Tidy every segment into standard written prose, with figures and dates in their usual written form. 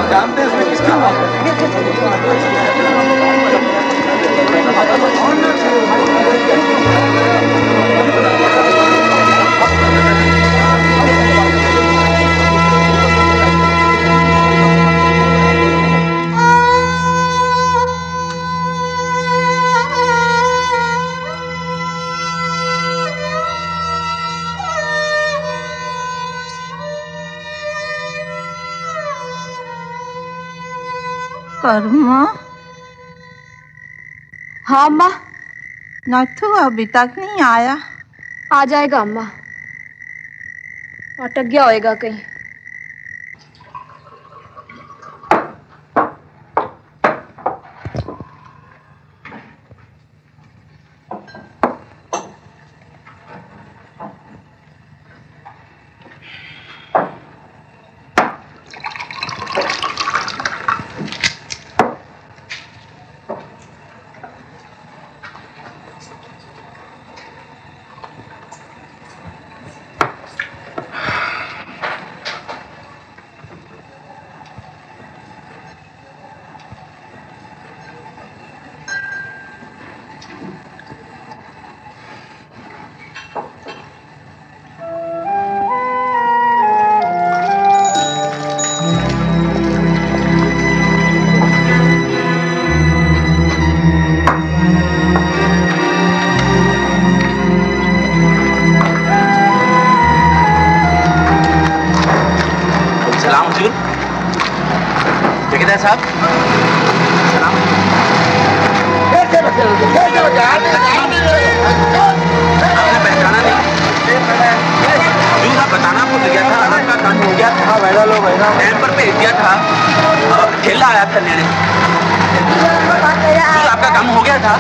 जानते हैं इसमें किसका हाथ कर्मा। हाँ अम्मा। नथु अभी तक नहीं आया। आ जाएगा अम्मा, अटक गया होएगा कहीं। ठेकेदार साहब, आपने पहचाना नहीं? बताना भूल गया था, आपका काम हो गया था। टाइम पर भेज दिया था, ठेला आया था लेने। आपका काम हो गया था,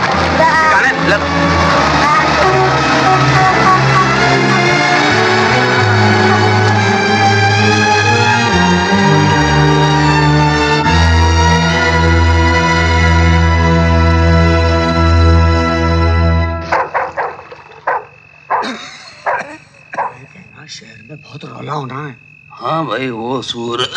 शहर में बहुत रौला होना है। हाँ भाई, वो सूर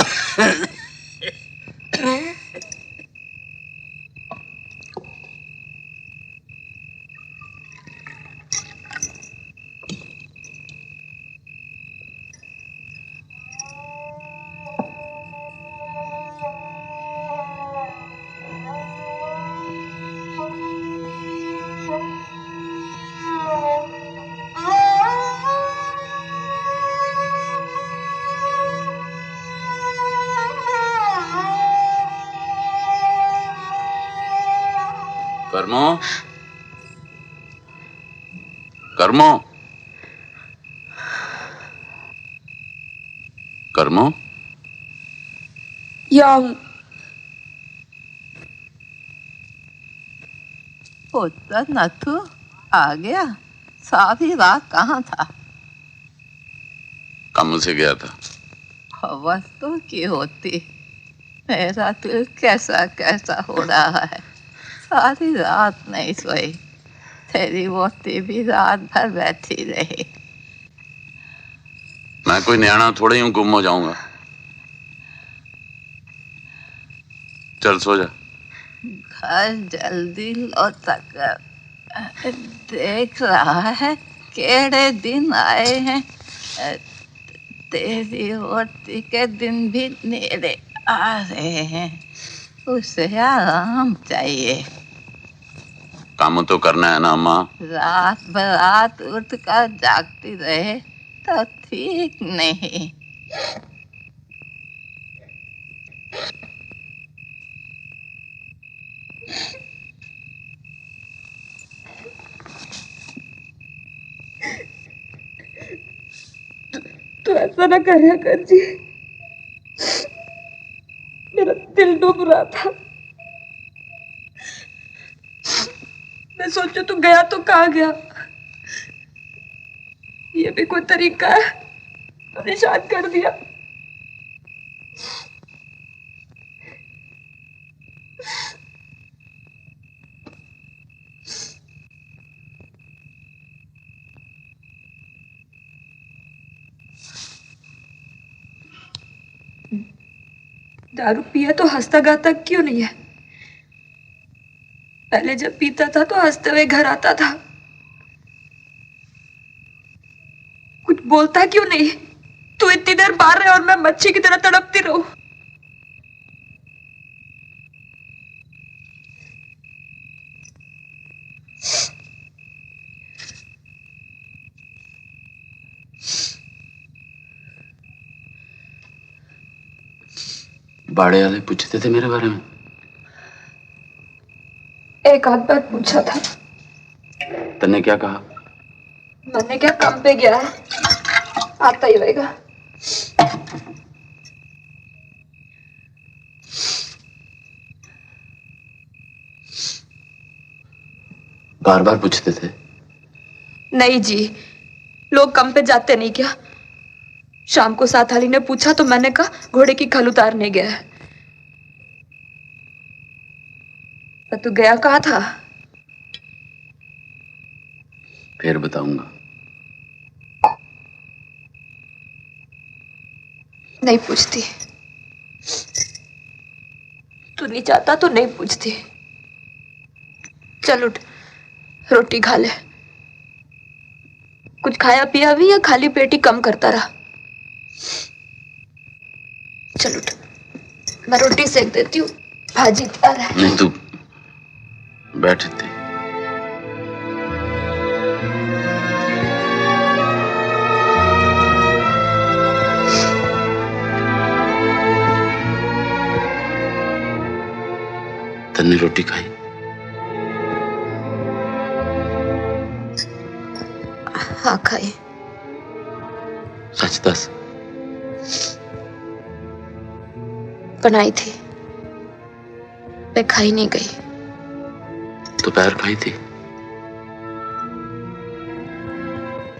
कर्मो, कर्मो, कर्मो। पुत्र नथु आ गया। सारी रात कहाँ था? काम से गया था। खबर तो की होती। मेरा दिल कैसा कैसा हो रहा है। सारी रात नहीं सोई। तेरी वोटी भी रात भर बैठी रही। मैं कोई न्याणा थोड़े यूं गुम हो जाऊंगा। चल सो जा। घर जल्दी लौटा कर देख रहा है केड़े दिन आए हैं। तेरी वोटी के दिन भी नेड़े आ रहे हैं। उसे आराम चाहिए। काम तो करना है ना अम्मा। रात बरात उठ कर जागती रहे तो ठीक नहीं। तो ऐसा ना करे कर जी, मेरा दिल डूब रहा था। मैं सोचू तू गया तो कहाँ गया। ये भी कोई तरीका है? परेशान कर दिया। दारू पिया तो हंसता गाता क्यों नहीं है? पहले जब पीता था तो हंसते हुए घर आता था। कुछ बोलता क्यों नहीं? तू इतनी देर बाहर रहे और मैं मच्छी की तरह तड़पती रहूं। बाड़े वाले पूछते थे मेरे बारे में? एक आध बार पूछा था। तन्ने क्या कहा? मैंने क्या काम पे गया है, आता ही रहेगा। बार बार पूछते थे? नहीं जी, लोग कम पे जाते नहीं क्या? शाम को साथाली ने पूछा तो मैंने कहा घोड़े की खल उतारने गया है। पर तू गया कहाँ था? फिर बताऊंगा। नहीं पूछती। तू नहीं चाहता तो नहीं पूछती। चल उठ, रोटी खा ले। कुछ खाया पिया भी या खाली पेट ही कम करता रहा? चल उठ, मैं रोटी सेक देती हूँ, भाजी तैयार है। नहीं, तू बैठ थी। तन्ने रोटी खाई? हाँ खाई। सच दस। बनाई थी, मैं खाई नहीं गई। दोपहर खाई थी?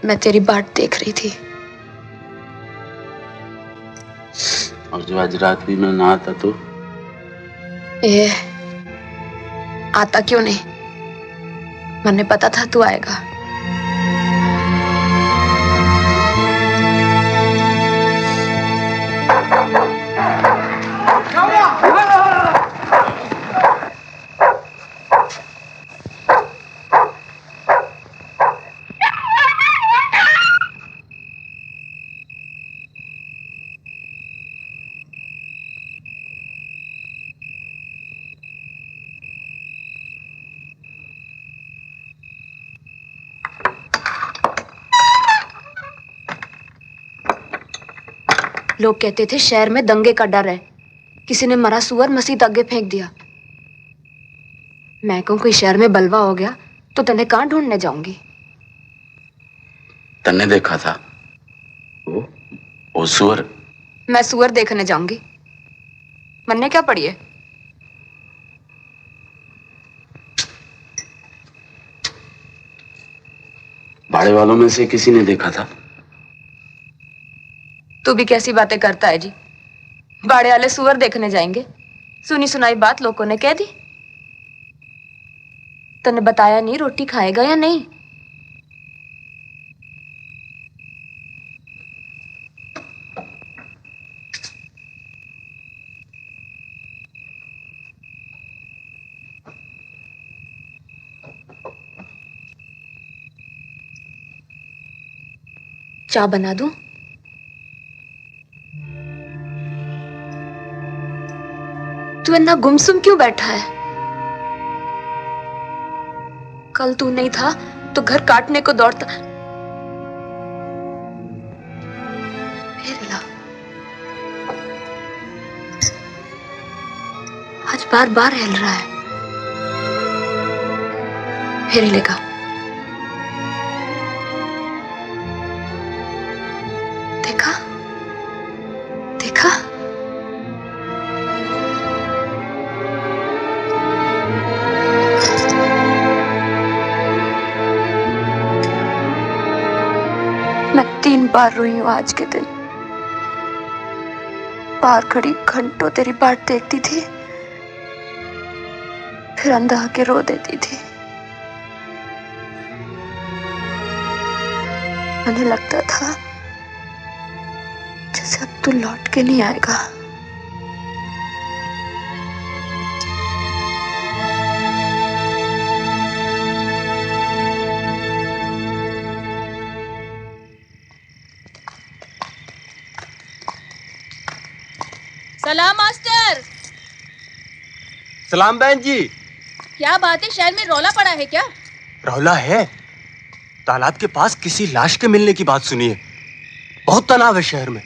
मैं तेरी बाट देख रही थी। और जो आज रात भी मैं ना आता तो? ये आता क्यों नहीं? मैंने पता था तू आएगा। लोग कहते थे शहर में दंगे का डर है, किसी ने मरा सुअर मसीत आगे फेंक दिया। मैं कहूं कोई शहर में बलवा हो गया तो तन्ने कहां ढूंढने जाऊंगी? तन्ने देखा था वो सुअर? मैं सुअर देखने जाऊंगी? मन्ने क्या पड़ी है? बाड़े वालों में से किसी ने देखा था? तू भी कैसी बातें करता है जी? बाड़े वाले सुअर देखने जाएंगे? सुनी सुनाई बात लोगों ने कह दी। तन्ने बताया नहीं रोटी खाएगा या नहीं? चाय बना दूं? तू इतना गुमसुम क्यों बैठा है? कल तू नहीं था तो घर काटने को दौड़ता। फिर ला, आज बार बार हिल रहा है। फिर हिलेगा। देखा देखा? मैं 3 बार रोई हूं आज के दिन। बाहर खड़ी घंटों तेरी बाट देखती थी, फिर अंदर आके रो देती थी। मुझे लगता था जैसे अब तू लौट के नहीं आएगा। सलाम मास्टर। सलाम बहन जी। क्या बात है, शहर में रौला पड़ा है क्या? रौला है, तालाब के पास किसी लाश के मिलने की बात सुनी है। बहुत तनाव है शहर में।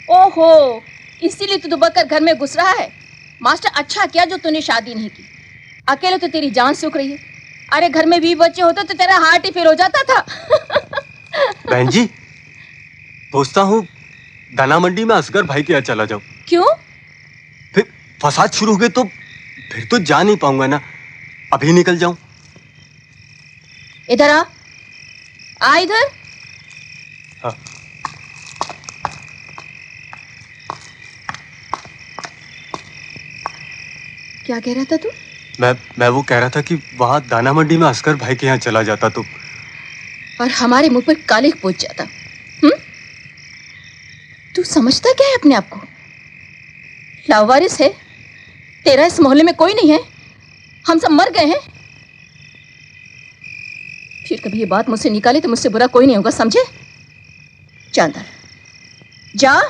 ओहो, इसीलिए तू दुबक कर घर में घुस रहा है। मास्टर, अच्छा किया जो तूने शादी नहीं की। अकेले तो तेरी जान सूख रही है। अरे घर में 20 बच्चे होते तो तेरा हार्ट ही फेल हो जाता था। बहन जी, सोचता हूँ दाना मंडी में असगर भाई के यहाँ चला जाऊं। क्यों? फिर फसाद शुरू हो गए तो फिर तो जा नहीं पाऊंगा ना। अभी निकल जाऊं। इधर आ इधर। हाँ। क्या कह रहा था तू? मैं वो कह रहा था कि वहां दाना मंडी में असगर भाई के यहाँ चला जाता तो और हमारे मुंह पर कालिख पूछ जाता। तू समझता क्या है अपने आप को? लावारिस है तेरा, इस मोहल्ले में कोई नहीं है। हम सब मर गए हैं। फिर कभी ये बात मुझसे निकाली तो मुझसे बुरा कोई नहीं होगा, समझे? जा अंदर जा।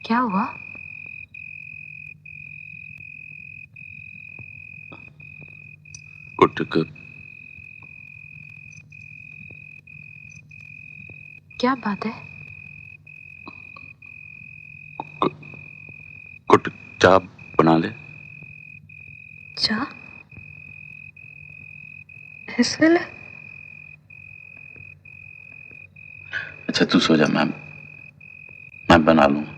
क्या हुआ? कुटक क्या बात है? कुट चाय बना ले। चाय? इस वेले? अच्छा तू सो जा, मैं बना लूंगा।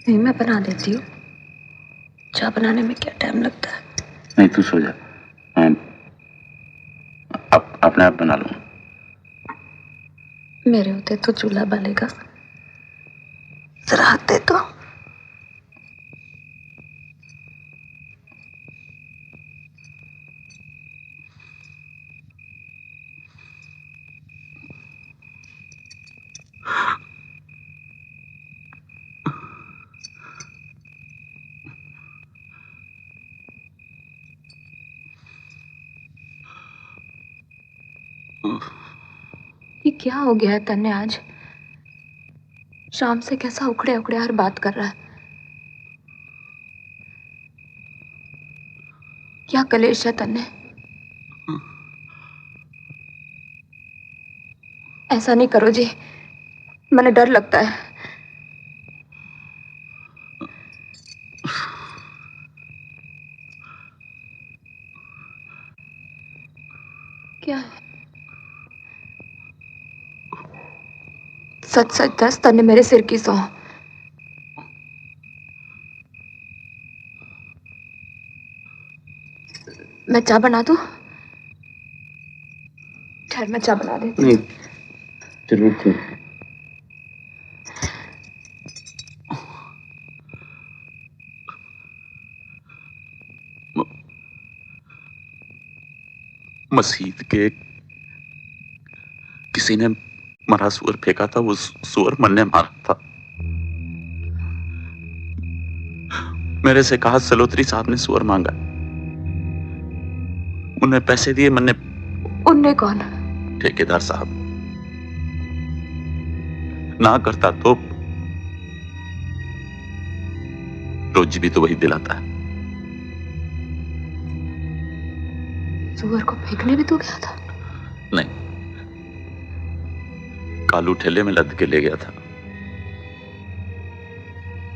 नहीं, मैं बना देती हूँ। चाय बनाने में क्या टाइम लगता है? नहीं तू सो जा, मैं अपने आप बना लूंगा। मेरे होते तो चूल्हा बलेगा। जरा हाथ दे तो। ये क्या हो गया है तन्ने आज? शाम से कैसा उखड़े उखड़े हर बात कर रहा है। क्या कलेश है तन्ने? ऐसा नहीं करो जी, मैंने डर लगता है। क्या है? सच सच दस, तन्ने मेरे सिर की सौं। मैं चाय बना दूं? ठहर, मैं चाय बना देती हूँ। नहीं, जरूर क्यों। मस्जिद के किसी ने मरा सुअर फेंका था, वो सुअर मन ने मारा था। मेरे से कहा सलोत्री साहब ने सुअर मांगा, उन्हें पैसे दिए। मन ने उनने कौन? ठेकेदार साहब। ना करता तो रोजी भी तो वही दिलाता है। सुअर को फेंकने भी तो गया था? नहीं, कालू ठेले में लद के ले गया था।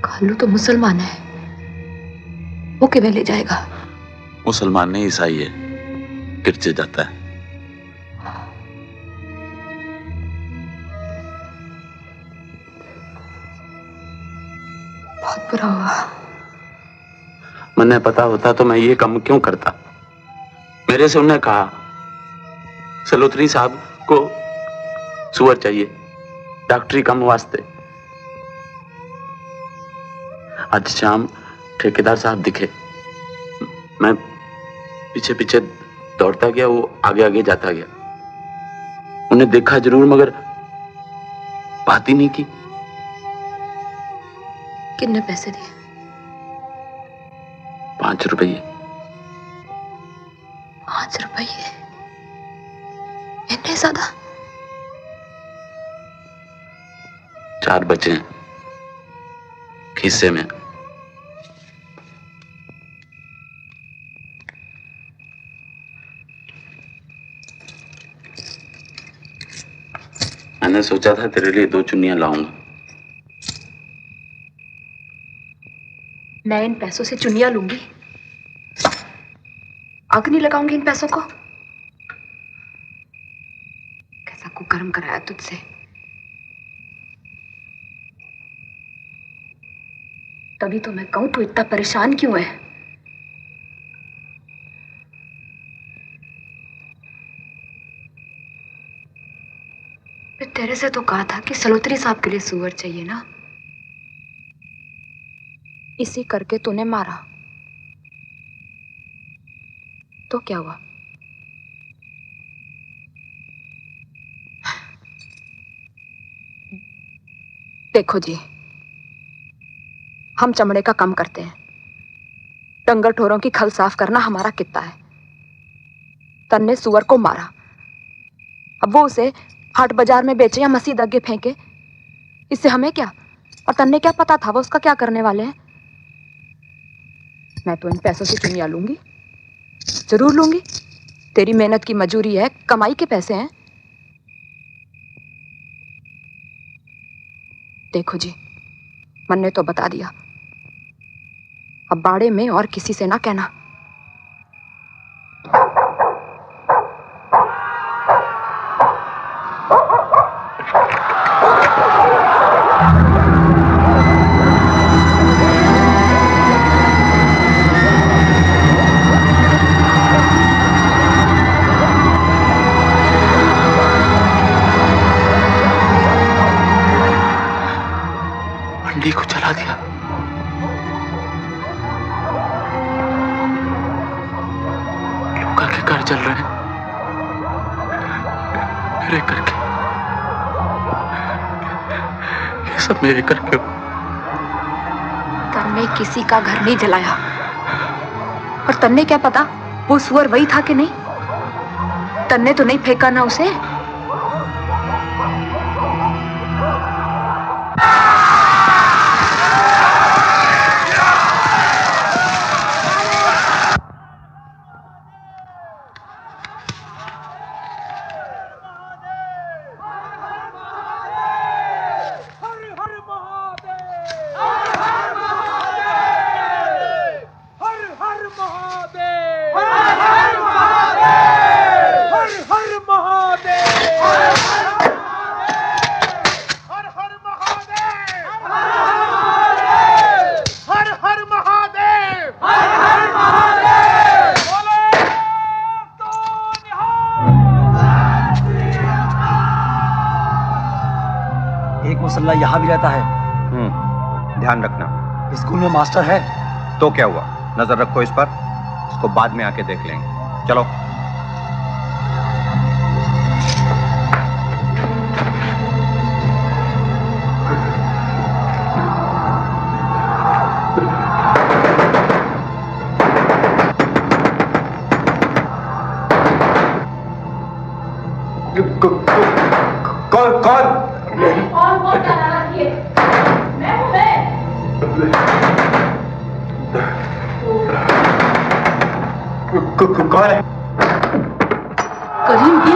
कालू तो मुसलमान है, वो किਵੇਂ ले जाएगा? मुसलमान नहीं, ईसाई है, गिरजे जाता है। बहुत बुरा हुआ। मैंने पता होता तो मैं ये काम क्यों करता। मेरे से उन्होंने कहा सलोत्री साहब को सुअर चाहिए डॉक्टरी काम वास्ते। आज शाम ठेकेदार साहब दिखे, मैं पीछे पीछे दौड़ता गया, वो आगे आगे जाता गया। उन्हें देखा जरूर मगर बात ही नहीं की। कितने पैसे दिए? 5 रुपये। 5 रुपये? इतने ज्यादा? 4 बचे हैं खिस्से में। मैंने सोचा था तेरे लिए 2 चुन्नियां लाऊंगा। मैं इन पैसों से चुन्नियां लूंगी? आग नहीं लगाऊंगी इन पैसों को। कैसा कुकर्म कराया तुझसे। तभी तो मैं कहूं तू इतना परेशान क्यों है। मैं तेरे से तो कहा था कि सलोत्री साहब के लिए सुअर चाहिए ना। इसी करके तूने मारा तो क्या हुआ? देखो जी, हम चमड़े का काम करते हैं। डंगर ठोरों की खल साफ करना हमारा कित्ता है। तन्ने सुअर को मारा, अब वो उसे हाट बाजार में बेचे या मस्जिद आगे फेंके, इससे हमें क्या? और तन्ने क्या पता था वो उसका क्या करने वाले हैं। मैं तो इन पैसों से चुनिया लूंगी, जरूर लूंगी। तेरी मेहनत की मजूरी है, कमाई के पैसे हैं। देखो जी, मन ने तो बता दिया, अब बाड़े में और किसी से ना कहना। मंडी को चला दिया। लोगों के घर जल रहे हैं, मेरे करके। ये सब मेरे करके। तन्ने किसी का घर नहीं जलाया। और तन्ने क्या पता वो सुअर वही था कि नहीं। तन्ने तो नहीं फेंका ना उसे। बदला यहाँ भी रहता है। ध्यान रखना। स्कूल में मास्टर है। तो क्या हुआ, नजर रखो इस पर, इसको बाद में आके देख लेंगे। चलो। कौन कौन? और कौन क्या नाराज किए? मैं हूं कौन है? करीम जी,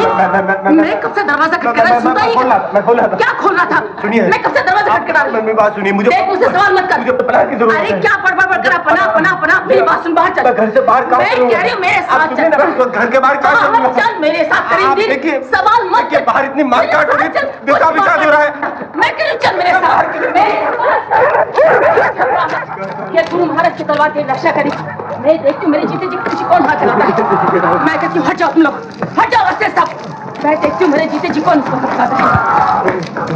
मैं कब से दरवाजा खटखटा सुनता ही मैं खोल रहा था। क्या खोल रहा था? सुनिए, मैं कब से दरवाजा खटखटा मेरी बात सुनिए। मुझे देख, मुझसे सवाल मत कर। मुझे पनाह की जरूरत अरे है। क्या बड़बड़ कर पना पना पना, मेरी बात सुन, बाहर चल। मैं घर से बाहर काम मैं करूंगा। कह रही हूँ मेरे आप साथ सुनिए चल। ना, घर के बाहर काम हाँ, करूंगा। चल मेरे साथ करीम आप जी, देखिए, सवाल मत देखिए कर। बाहर इतनी मारकाट हो रही है, बिता बिता दे रहा है। मैं कह रही हूँ चल मेरे साथ। ये गुरु महाराज की तलवार की रक्षा करी। मैं देखती हूँ मेरी जीते जी खुशी कौन हाथ चलाता है। मैं कहती हूँ हट जाओ तुम लोग, हट जाओ रास्ते सब। मैं देखती हूँ मेरे जीते जी कौन इसको हटाता है।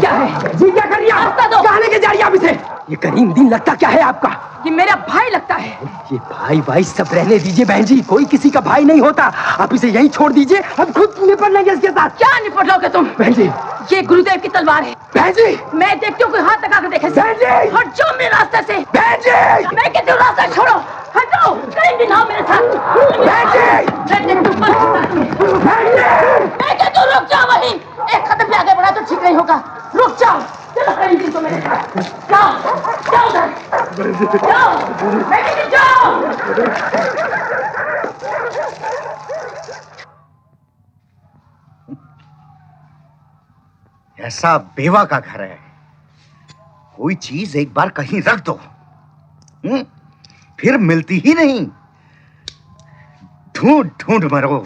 क्या है जी, क्या कर रही है? रास्ता दो। कहाँ लेके जा रही है आप इसे? ये करीम दीन लगता क्या है आपका? ये मेरा भाई लगता है। ये भाई सब रहने दीजिए बहन जी, कोई किसी का भाई नहीं होता। आप इसे यहीं छोड़ दीजिए, हम खुद निपट लेंगे इसके साथ। क्या निपट लोगे तुम? बहन जी, ये गुरुदेव की तलवार है। बहन जी, मैं देखती हूँ कोई हाथ लगा कर देखे। बहन जी, हट जाओ मेरे रास्ते से। बहन जी, मैं कहती हूँ रास्ता छोड़ो, हटो। कहीं भी ना हो मेरे साथ। बहन जी, मैं देखती हूँ बहन जी। मैं कहती हूँ रुक जाओ वहीं। एक कदम भी आगे बढ़ा तो ठीक नहीं होगा। रुक जाओ। चलो करीम जी, तो मेरे साथ जाओ, जाओ उधर, जाओ। मैं कहती हूँ जाओ। ऐसा बेवा का घर है, कोई चीज एक बार कहीं रख दो, फिर मिलती ही नहीं। ढूंढ ढूंढ मरो।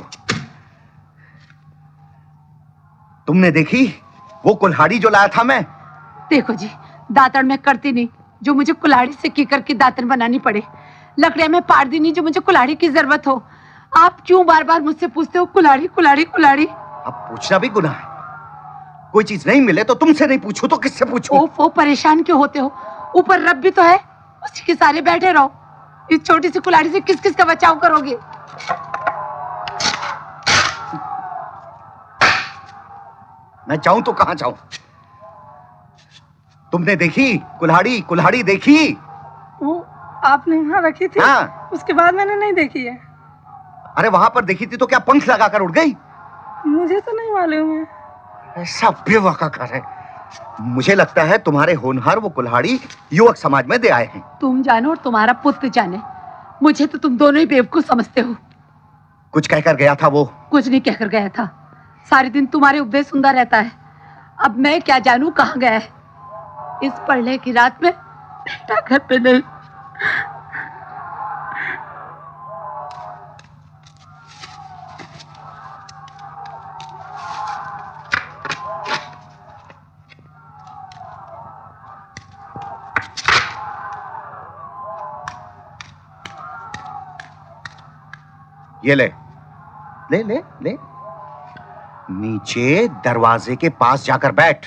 तुमने देखी वो कुल्हाड़ी जो लाया था मैं? देखो जी, दातन मैं करती नहीं जो मुझे कुल्हाड़ी से कीकर की दातन बनानी पड़े। लकड़ियां मैं पार दी नहीं जो मुझे कुल्हाड़ी की जरूरत हो। आप क्यों बार बार मुझसे पूछते हो कुल्हाड़ी कुल्हाड़ी कुल्हाड़ी? अब पूछना भी गुनाह है। कोई चीज नहीं मिले तो तुमसे नहीं पूछूं तो किससे पूछूं? ओफो, परेशान क्यों होते हो? ऊपर रब भी तो है, उसी के सारे बैठे रहो। इस छोटी सी कुल्हाड़ी से किस किस का बचाव करोगे? मैं जाऊं तो कहां जाऊं? तुमने देखी कुल्हाड़ी? कुल्हाड़ी देखी? वो आपने यहाँ रखी थी? हाँ। उसके बाद मैंने नहीं देखी है। अरे वहां पर देखी थी तो क्या पंख लगाकर उड़ गई? मुझे तो नहीं मालूम है। ऐसा बेवका घर है। मुझे लगता है तुम्हारे होनहार वो कुल्हाड़ी युवक समाज में दे आए हैं। तुम जानो और तुम्हारा पुत्र जाने, मुझे तो तुम दोनों ही बेवकूफ समझते हो। कुछ कहकर गया था वो? कुछ नहीं कहकर गया था। सारे दिन तुम्हारे उपदेश सुनता रहता है। अब मैं क्या जानूं कहाँ गया है। इस पढ़ने की रात में बेटा घर पे नहीं। ये ले ले ले ले। नीचे दरवाजे के पास जाकर बैठ।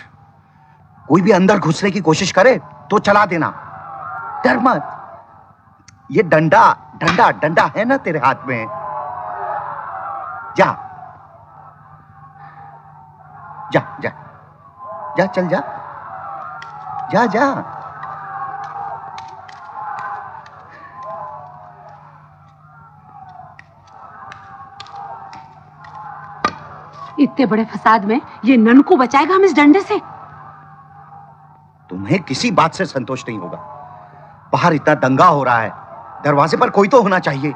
कोई भी अंदर घुसने की कोशिश करे तो चला देना, डर मत। ये डंडा डंडा डंडा है ना तेरे हाथ में? जा जा जा जा, चल जा जा जा। इतने बड़े फसाद में ये नन को बचाएगा हम इस डंडे से? तुम्हें किसी बात से संतोष नहीं होगा। बाहर इतना दंगा हो रहा है, दरवाजे पर कोई तो होना चाहिए।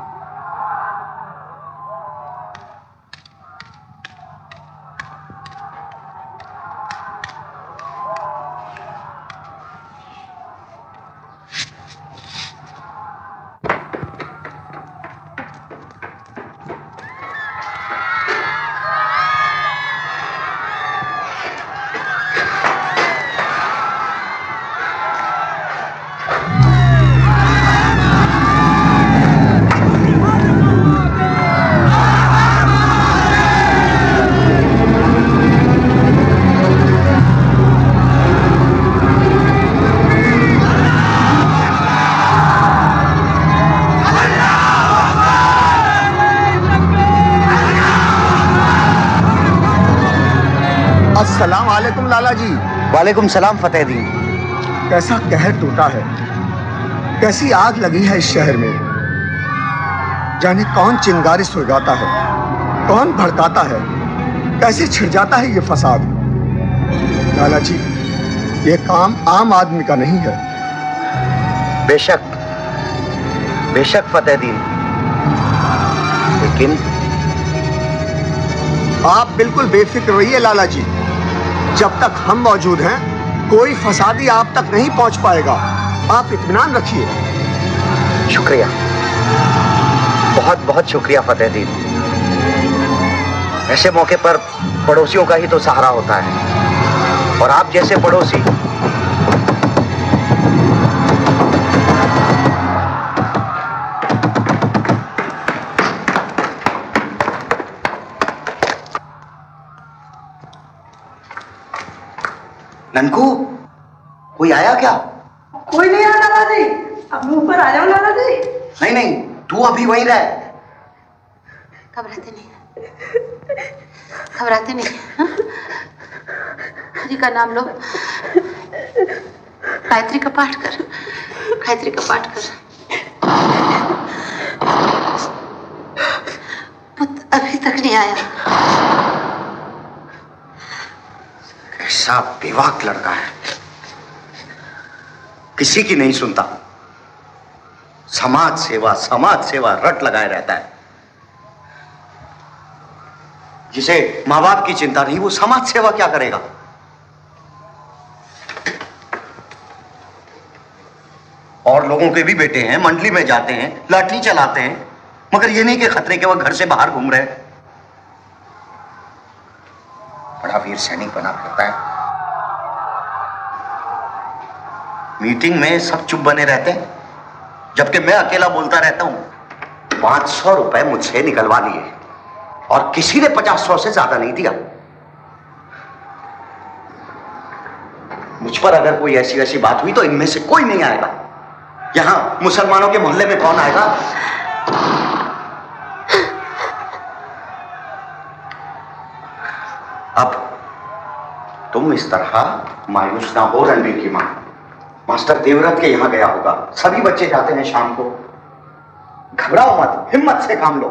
सलाम वालेकुम लाला जी। वालेकुम सलाम फतेहदीन। कैसा कहर टूटा है, कैसी आग लगी है इस शहर में। जाने कौन चिंगारी सुलगाता है, कौन भड़काता है, कैसे छिड़ जाता है ये फसाद। लाला जी, ये काम आम आदमी का नहीं है। बेशक बेशक फतेहदीन, लेकिन आप बिल्कुल बेफिक्र रहिए लाला जी। जब तक हम मौजूद हैं, कोई फसादी आप तक नहीं पहुंच पाएगा। आप इत्मीनान रखिए। शुक्रिया, बहुत बहुत शुक्रिया फतेहदीन। ऐसे मौके पर पड़ोसियों का ही तो सहारा होता है, और आप जैसे पड़ोसी ननकू, कोई आया क्या? कोई नहीं आया लाला जी। अब मैं ऊपर आ जाऊं लाला जी? नहीं नहीं, तू अभी वहीं रह। घबराते नहीं, घबराते नहीं। हाँ? हरि का नाम लो, गायत्री का पाठ कर, गायत्री का पाठ कर। पुत्र अभी तक नहीं आया। ऐसा बेवाक लड़का है, किसी की नहीं सुनता। समाज सेवा रट लगाए रहता है। जिसे माँ बाप की चिंता नहीं, वो समाज सेवा क्या करेगा? और लोगों के भी बेटे हैं, मंडली में जाते हैं, लाठी चलाते हैं, मगर ये नहीं कि खतरे के वक्त घर से बाहर घूम रहे हैं। बड़ा वीर सैनिक बना फिरता है। मीटिंग में सब चुप बने रहते हैं, जबकि मैं अकेला बोलता रहता हूं। 500 रुपए मुझसे निकलवा लिए और किसी ने 50-100 से ज्यादा नहीं दिया। मुझ पर अगर कोई ऐसी वैसी बात हुई तो इनमें से कोई नहीं आएगा। यहां मुसलमानों के मोहल्ले में कौन आएगा? अब तुम इस तरह मायूस ना हो रणबीर की मां। मास्टर देवव्रत के यहां गया होगा, सभी बच्चे जाते हैं शाम को। घबराओ मत, हिम्मत से काम लो।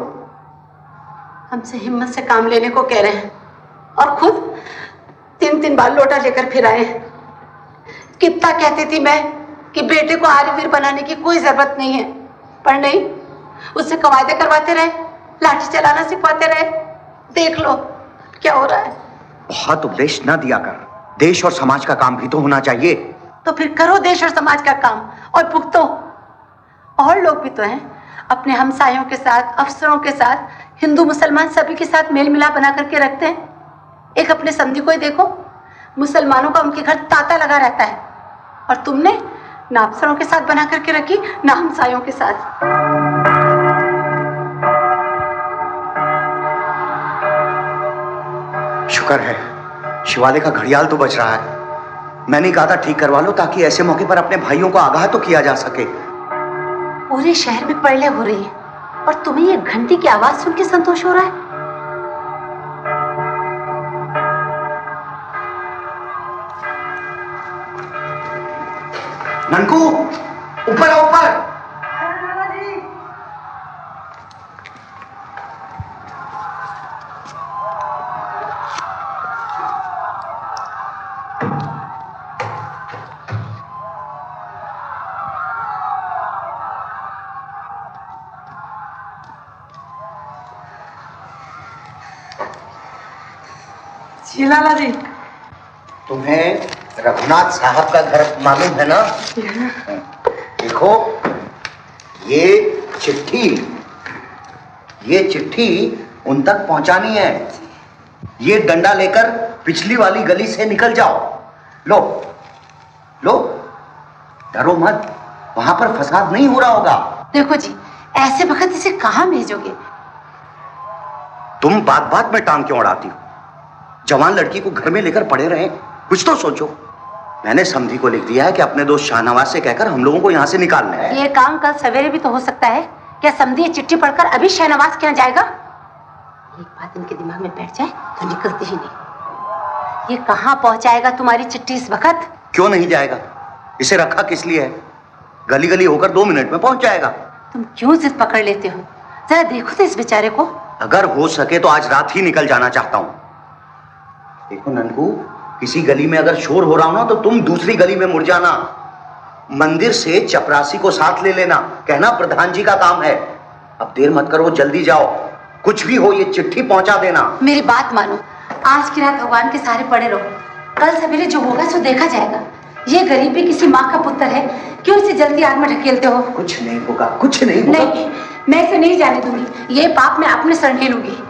हमसे हिम्मत से काम लेने को कह रहे हैं और खुद 3-3 बार लोटा लेकर फिर आए। कितना कहती थी मैं कि बेटे को आर्यवीर बनाने की कोई जरूरत नहीं है, पर नहीं, उससे कवायदे करवाते रहे, लाठी चलाना सिखवाते रहे। देख लो क्या हो रहा है। बहुत उपदेश न दिया कर, देश और समाज का काम भी तो होना चाहिए। तो फिर करो देश और समाज का काम और भुगतो। और लोग भी तो हैं, अपने हमसायों के साथ, अफसरों के साथ, हिंदू मुसलमान सभी के साथ मेल मिलाप बना करके रखते हैं। एक अपने समधी को ही देखो, मुसलमानों का उनके घर तांता लगा रहता है, और तुमने ना अफसरों के साथ बना करके रखी, ना हमसायों के साथ। शुक्र है शिवालय का घड़ियाल तो बच रहा है। मैंने कहा था ठीक करवा लो, ताकि ऐसे मौके पर अपने भाइयों को आगाह तो किया जा सके। पूरे शहर में पड़ले हो रही है और तुम्हें ये घंटी की आवाज सुन के संतोष हो रहा है। ननकू, ऊपर आओ, ऊपर। जी लाला जी। तुम्हें रघुनाथ साहब का घर मालूम है ना? देखो, ये चिट्ठी उन तक पहुंचानी है। ये डंडा लेकर पिछली वाली गली से निकल जाओ। लो लो, डरो मत, वहां पर फसाद नहीं हो रहा होगा। देखो जी, ऐसे वक्त इसे कहां भेजोगे? तुम बात बात में टांग क्यों अड़ाती हो? जवान लड़की को घर में लेकर पड़े रहे, कुछ तो सोचो। मैंने समधी को लिख दिया है कि अपने दोस्त शाहनवाज से कहकर हम लोगों को यहाँ से निकालना है। ये काम कल सवेरे भी तो हो सकता है। क्या समधी चिट्ठी पढ़कर अभी शहनवाज के यहाँ जाएगा? एक बात इनके दिमाग में बैठ जाए तो निकलती ही नहीं। ये कहाँ पहुंचाएगा तुम्हारी चिट्ठी इस वक्त? क्यों नहीं जाएगा? इसे रखा किस लिए है? गली गली होकर 2 मिनट में पहुंच जाएगा। तुम क्यों जिद पकड़ लेते हो? जरा देखो तो इस बेचारे को। अगर हो सके तो आज रात ही निकल जाना चाहता हूं। देखो ननकू, किसी गली में अगर शोर हो रहा हो ना तो तुम दूसरी गली में मुड़ जाना। मंदिर से चपरासी को साथ ले लेना, कहना प्रधान जी का काम है। अब देर मत करो, जल्दी जाओ। कुछ भी हो ये चिट्ठी पहुंचा देना। मेरी बात मानो, आज की रात भगवान के सहारे पड़े रहो। कल सवेरे जो होगा सो देखा जाएगा। ये गरीब भी किसी माँ का पुत्र है, क्यों इसे जल्दी आग में ढकेलते हो? कुछ नहीं होगा, कुछ नहीं होगा। नहीं, मैं इसे नहीं जाने दूंगी। ये पाप मैं अपने सर के लूंगी।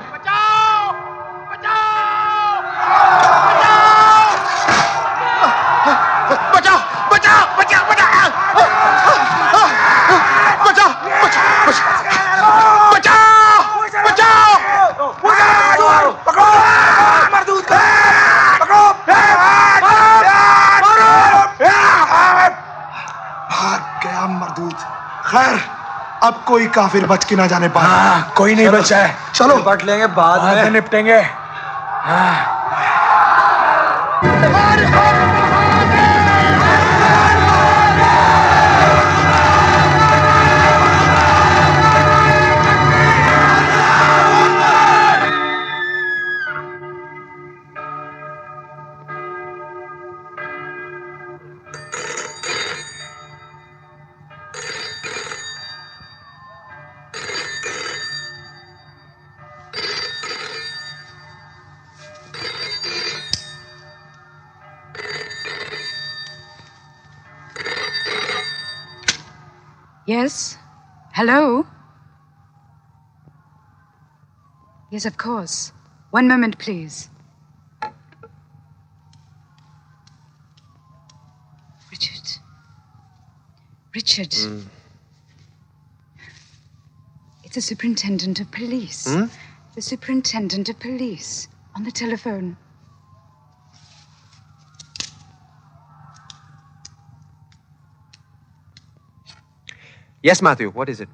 खैर, अब कोई काफिर बच के ना जाने पाए। कोई नहीं बचा है। चलो निपट लेंगे, बाद में निपटेंगे। Yes? Hello? Yes, of course. One moment, please. Richard. Richard. It's the superintendent of police. The superintendent of police on the telephone. Yes, Matthew, what is it?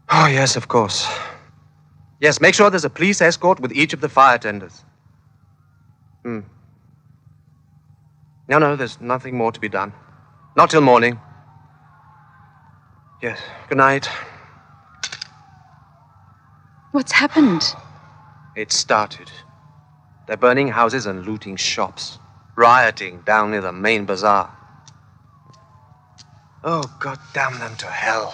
Oh, yes, of course. Yes, make sure there's a police escort with each of the fire tenders. No, there's nothing more to be done. Not till morning. Yes, good night. What's happened? It started. They're burning houses and looting shops. Rioting down near the main bazaar. Oh, God damn them to hell.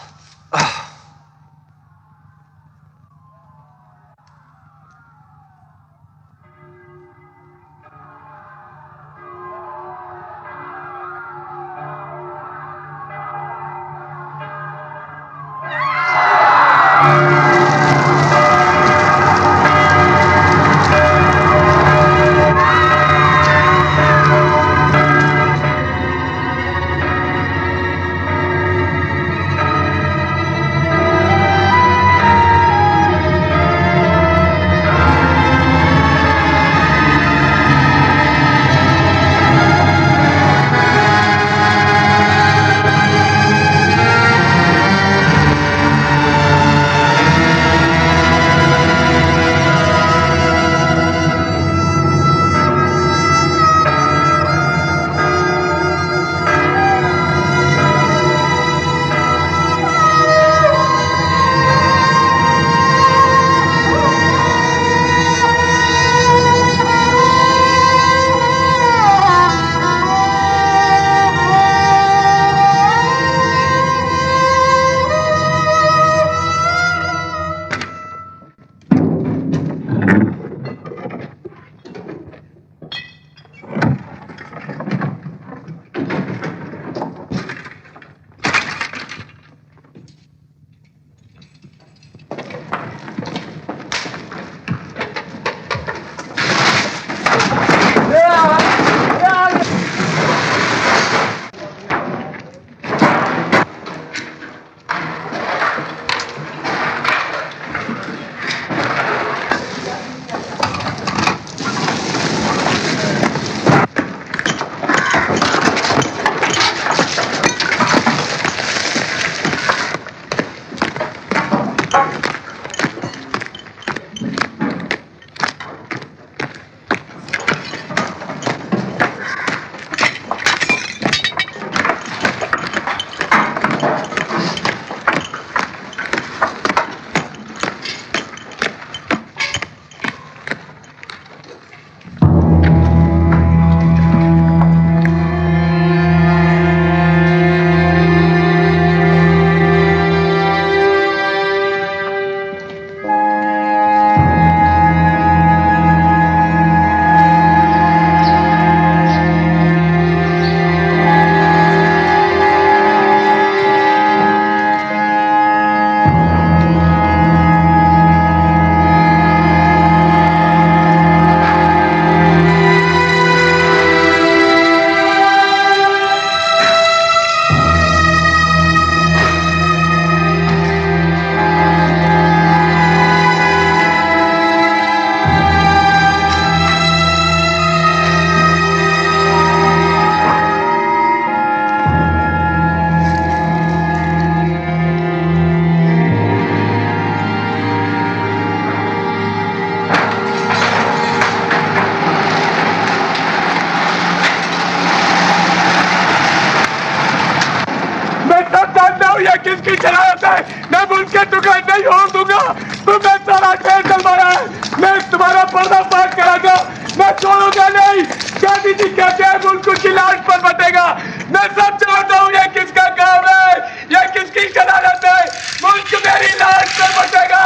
किसकी शरारत है? मैं मुल्क के टुकड़े नहीं होने दूंगा। तुमने सारा खेल चलवाया है, मैं तुम्हारा पर्दाफाश कराऊंगा, मैं छोड़ूंगा नहीं। गांधी जी कहते हैं मुल्क की लाश पर बटेगा। मैं सब जानता हूँ ये किसका काम है, ये किसकी शरारत है। मुल्क मेरी लाश पर बटेगा,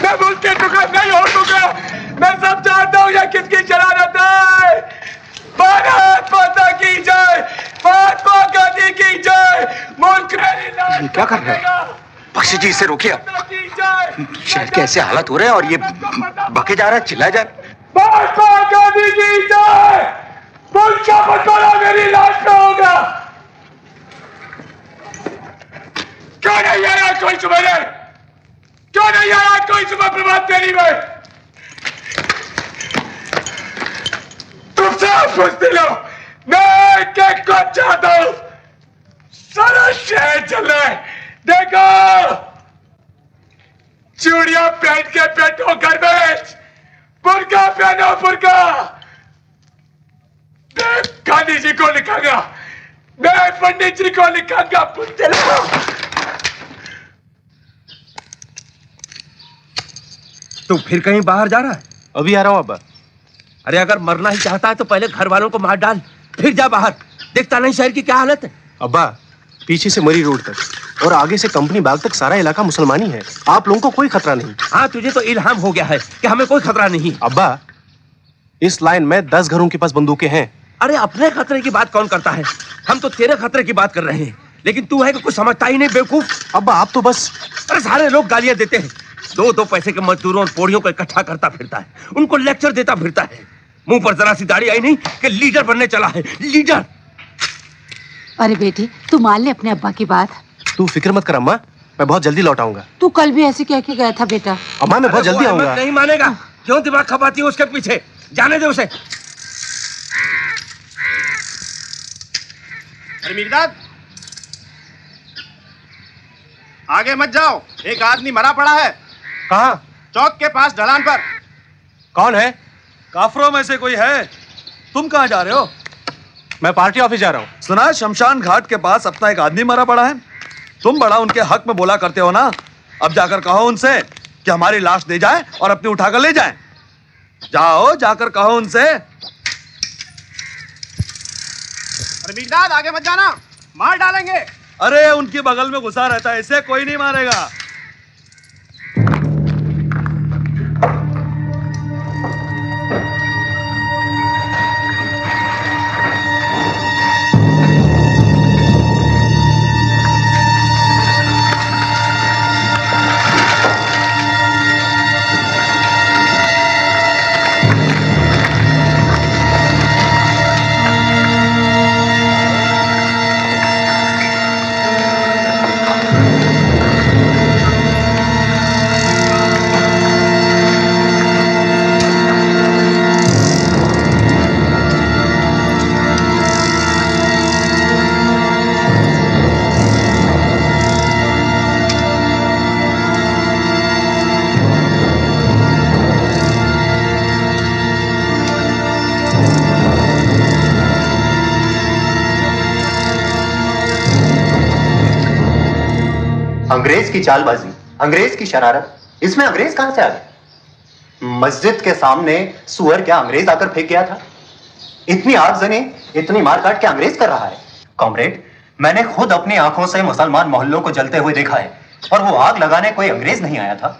मैं मुल्क के टुकड़े नहीं होने दूंगा। मैं सब जानता हूँ ये किसकी शरारत है। भारत माता की जय, महात्मा गांधी की जय, मुल्क मेरी लाश। ये क्या कर रहे हैं? बख्शी जी इसे रोकिए। शहर के ऐसे हालत हो रहे हैं और ये बके जा रहा है, चिल्लाया जा रहा है। महात्मा गांधी की जय, मुल्क का बटवारा मेरी लाश का होगा। क्यों नहीं आया कोई सुबह? क्यों नहीं आया कोई सुबह प्रभात फेरी में? तुमसे पूछते लो, मैं क्या को चाहता हूं? सारा शहर चल रहा है। देखो, चूड़ियां पहन के बैठो घर में, बुर्का पहनो बुर्का। मैं गांधी जी को लिखाऊंगा, मैं पंडित जी को लिखाऊंगा। पूछते लो। तू फिर कहीं बाहर जा रहा है? अभी आ रहा हूँ अब्बा। अरे अगर मरना ही चाहता है तो पहले घर वालों को मार डाल, फिर जा बाहर। देखता नहीं शहर की क्या हालत है। अब्बा, पीछे से मरी रोड तक और आगे से कंपनी बाग तक सारा इलाका मुसलमानी है। आप लोगों को कोई खतरा नहीं। हाँ, तुझे तो इल्हाम हो गया है कि हमें कोई खतरा नहीं। अब्बा, इस लाइन में 10 घरों के पास बंदूकें हैं। अरे अपने खतरे की बात कौन करता है? हम तो तेरे खतरे की बात कर रहे हैं, लेकिन तू है कि कुछ समझता ही नहीं बेवकूफ। अब्बा आप तो बस। अरे सारे लोग गालियां देते हैं। 2-2 पैसे के मजदूरों और पोड़ियों को इकट्ठा करता फिरता है, उनको लेक्चर देता फिरता है। मुंह पर जरा सी दाढ़ी आई नहीं कि लीडर बनने चला है, लीडर। अरे बेटी, तू मान ले अपने अब्बा की बात। तू फिक्र मत कर अम्मा, मैं बहुत जल्दी लौट आऊंगा। तू कल भी ऐसे कह के गया था बेटा। अम्मा मैं बहुत जल्दी आऊंगा। नहीं मानेगा, क्यों दिमाग खपाती है उसके पीछे? जाने दे उसे। अरे मिर्जाद, आगे मत जाओ, एक आदमी मरा पड़ा है। कहाँ? चौक के पास ढलान पर। कौन है? काफरों में से कोई है। तुम कहाँ जा रहे हो? मैं पार्टी ऑफिस जा रहा हूँ। सुना शमशान घाट के पास अपना एक आदमी मरा पड़ा है। तुम बड़ा उनके हक में बोला करते हो ना। अब जाकर कहो उनसे कि हमारी लाश दे जाए और अपनी उठाकर ले जाए। जाओ, जाकर कहो उनसे। अरे मिर्जाद, आगे मत जाना, मार डालेंगे। अरे उनकी बगल में घुसा रहता है, इसे कोई नहीं मारेगा। अंग्रेज की चालबाजी, अंग्रेज की शरारत, इसमें अंग्रेज कहां से आ गए? मस्जिद के सामने सुअर क्या अंग्रेज आकर फेंक गया था? इतनी आगजनी, इतनी मारकाट क्या अंग्रेज कर रहा है? कॉमरेड, मैंने खुद अपनी आंखों से मुसलमान मोहल्लों को जलते हुए देखा है और वो आग लगाने कोई अंग्रेज नहीं आया था।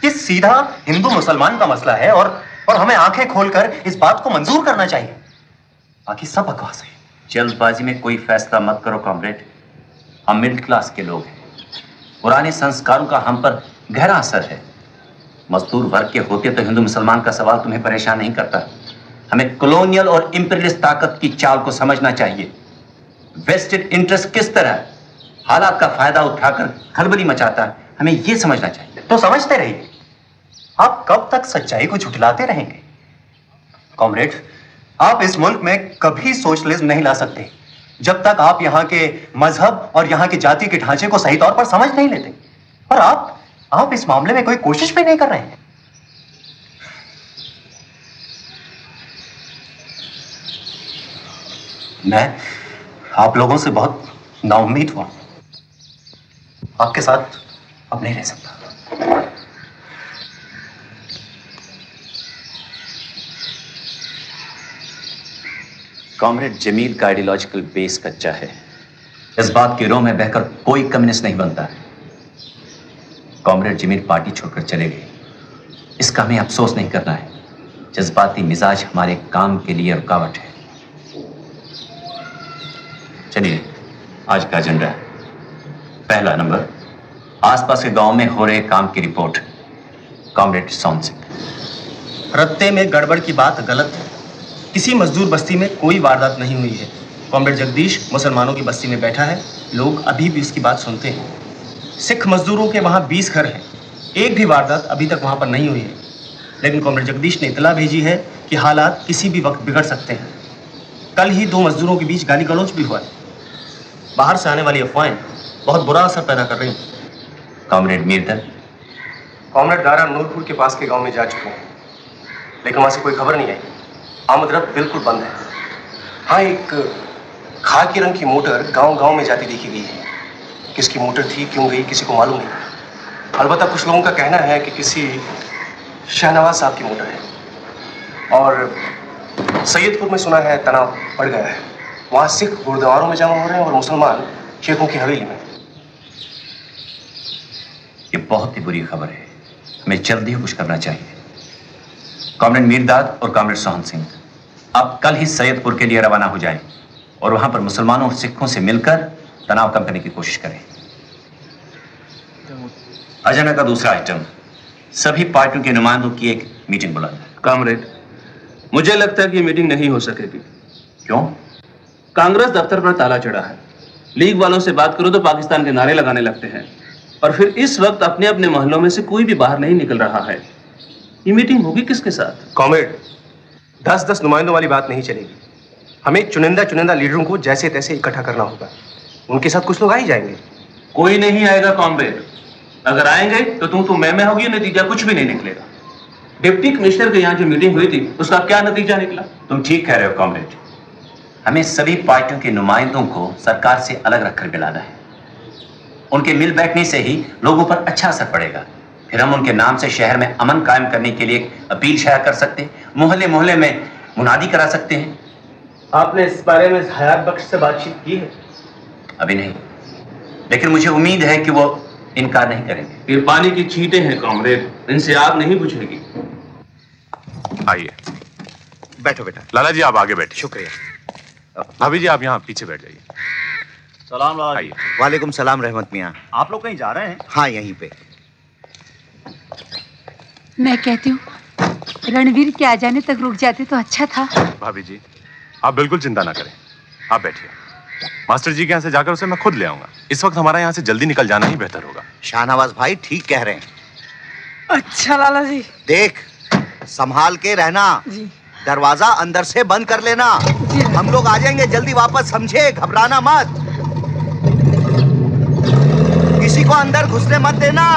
ये सीधा हिंदू मुसलमान का मसला है और हमें आंखें खोलकर इस बात को मंजूर करना चाहिए। बाकी सब बकवास है। जल्दबाजी में कोई फैसला मत करो कॉमरेड, हम मिडिल क्लास के लोग हैं। पुराने संस्कारों का हम पर गहरा असर है। मजदूर वर्ग के होते तो हिंदू मुसलमान का सवाल तुम्हें परेशान नहीं करता। हमें कॉलोनियल और इंपीरियलिस्ट ताकत की चाल को समझना चाहिए। वेस्टेड इंटरेस्ट किस तरह हालात का फायदा उठाकर खलबली मचाता है, हमें यह समझना चाहिए। तो समझते रहिए। आप कब तक सच्चाई को झुठलाते रहेंगे? कॉमरेड, आप इस मुल्क में कभी सोशलिज्म नहीं ला सकते जब तक आप यहाँ के मजहब और यहाँ की जाति के ढांचे को सही तौर पर समझ नहीं लेते। और आप इस मामले में कोई कोशिश भी नहीं कर रहे हैं। मैं आप लोगों से बहुत नाउम्मीद हुआ। आपके साथ अब नहीं रह सकता। कॉमरेड जमील का आइडियोलॉजिकल बेस कच्चा है। इस बात की रोह में बहकर कोई कम्युनिस्ट नहीं बनता है। कॉमरेड जमील पार्टी छोड़कर चले गए, इसका हमें अफसोस नहीं करना है। जज्बाती मिजाज हमारे काम के लिए रुकावट है। चलिए, आज का एजेंडा है। पहला नंबर, आसपास के गांव में हो रहे काम की रिपोर्ट। कॉमरेड सोहन सिंह। रत्ते में गड़बड़ की बात गलत है। किसी मजदूर बस्ती में कोई वारदात नहीं हुई है। कॉमरेड जगदीश मुसलमानों की बस्ती में बैठा है, लोग अभी भी उसकी बात सुनते हैं। सिख मजदूरों के वहाँ 20 घर हैं, एक भी वारदात अभी तक वहाँ पर नहीं हुई है। लेकिन कॉमरेड जगदीश ने इतला भेजी है कि हालात किसी भी वक्त बिगड़ सकते हैं। कल ही 2 मजदूरों के बीच गाली गलौज भी हुआ है। बाहर से आने वाली अफवाहें बहुत बुरा असर पैदा कर रही हैं। कॉमरेड मीरदर। कॉमरेड दारा नूरपुर के पास के गांव में जा चुके हैं, लेकिन वहां से कोई खबर नहीं आई। आमदरफ्त बिल्कुल बंद है। हाँ, एक खाकी रंग की मोटर गांव-गांव में जाती देखी गई है। किसकी मोटर थी, क्यों गई, किसी को मालूम नहीं। अलबत्ता कुछ लोगों का कहना है कि किसी शहनवाज साहब की मोटर है। और सैयदपुर में सुना है तनाव बढ़ गया है। वहाँ सिख गुरुद्वारों में जमा हो रहे हैं और मुसलमान शेखों की हवेली में। ये बहुत ही बुरी खबर है, हमें जल्दी कुछ करना चाहिए। कॉमरेड मीरदाद और कॉमरेड सोहन सिंह अब कल ही सैयदपुर के लिए रवाना हो जाएं और वहां पर मुसलमानों और सिखों से मिलकर तनाव कम करने की कोशिश करें। एजेंडा का दूसरा आइटम, सभी पार्टियों के नुमाइंदों की एक मीटिंग बुलाना। कॉमरेड, मुझे लगता है कि ये मीटिंग नहीं हो सकेगी। क्यों? कांग्रेस दफ्तर पर ताला चढ़ा है। लीग वालों से बात करो तो पाकिस्तान के नारे लगाने लगते हैं, और फिर इस वक्त अपने अपने मोहल्लों में से कोई भी बाहर नहीं निकल रहा है। ये मीटिंग होगी किसके साथ? कॉमरेड, 10-10 नुमाइंदों वाली बात नहीं चलेगी। हमें चुनिंदा लीडरों को जैसे तैसे इकट्ठा करना होगा। उनके साथ कुछ लोग आ ही जाएंगे। कोई नहीं आएगा कॉमरेड। अगर आएंगे तो तू मैं होगी, नतीजा कुछ भी नहीं निकलेगा। डिप्टी कमिश्नर के यहाँ जो मीटिंग हुई थी उसका क्या नतीजा निकला? तुम ठीक कह रहे हो कॉमरेड। हमें सभी पार्टियों के नुमाइंदों को सरकार से अलग रखकर मिलाना है। उनके मिल बैठने से ही लोगों पर अच्छा असर पड़ेगा। फिर हम उनके नाम से शहर में अमन कायम करने के लिए एक अपील शाया कर सकते हैं, मोहल्ले मोहल्ले में मुनादी करा सकते हैं। आपने इस बारे में हयात बख्श से बातचीत की है? अभी नहीं, लेकिन मुझे उम्मीद है कि वो इनकार नहीं करेंगे। ये पानी की छींटे हैं कॉमरेड, इनसे आग नहीं बुझेगी। आइए बैठो बेटा। लाला जी आप आगे बैठिए। शुक्रिया। भाभी जी आप यहाँ पीछे बैठ जाइए। सलाम लाला जी। वालेकुम सलाम रहमत मियाँ। आप लोग कहीं जा रहे हैं? हाँ, यहीं पे। मैं कहती हूँ रणवीर के आ जाने तक रुक जाते तो अच्छा था। भाभी जी आप बिल्कुल चिंता ना करें, आप बैठिए। मास्टर जी के यहाँ से जाकर उसे मैं खुद ले आऊंगा। इस वक्त हमारा यहाँ से जल्दी निकल जाना ही बेहतर होगा। शाहनवाज भाई ठीक कह रहे हैं। अच्छा लाला जी। देख, संभाल के रहना जी। दरवाजा अंदर से बंद कर लेना। हम लोग आ जाएंगे जल्दी वापस, समझे? घबराना मत, किसी को अंदर घुसने मत देना।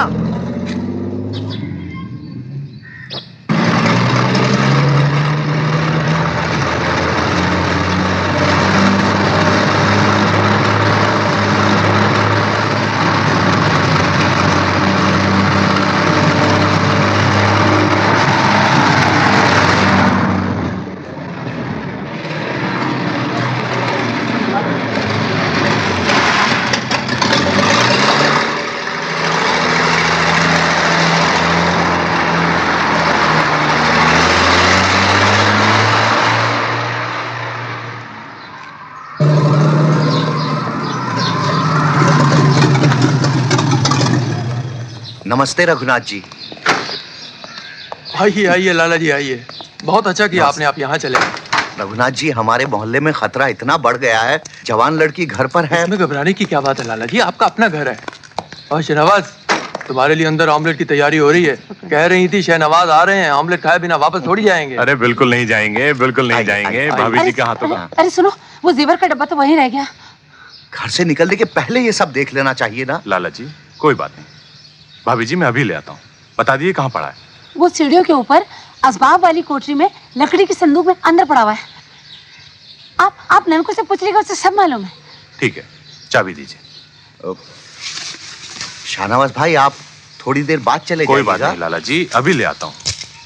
नमस्ते रघुनाथ जी। आइए आइए लाला जी आइए, बहुत अच्छा किया आपने, आप यहाँ चले। रघुनाथ जी, हमारे मोहल्ले में खतरा इतना बढ़ गया है, जवान लड़की घर पर है। इसमें घबराने की क्या बात है लाला जी, आपका अपना घर है। और शहनवाज, तुम्हारे लिए अंदर ऑमलेट की तैयारी हो रही है। कह रही थी शहनवाज आ रहे हैं, ऑमलेट खाए बिना वापस थोड़ी जाएंगे। अरे बिल्कुल नहीं जाएंगे, बिल्कुल नहीं जाएंगे। भाभी जी के हाथों का। अरे सुनो, वो जेवर का डब्बा तो वहीं रह गया। घर से निकलने के पहले ये सब देख लेना चाहिए ना। लाला जी कोई बात नहीं, भाभी जी मैं अभी ले आता हूँ। बता दिए कहाँ पड़ा है? वो सीढ़ियों के ऊपर असबाब वाली कोठरी में लकड़ी के संदूक में अंदर पड़ा हुआ है। आप ननको से पूछ लीजिएगा, उसे सब मालूम है। ठीक है, चाबी दीजिए। शाहनवाज भाई आप थोड़ी देर बाद चले कोई बात नहीं लाला जी, अभी ले आता हूँ।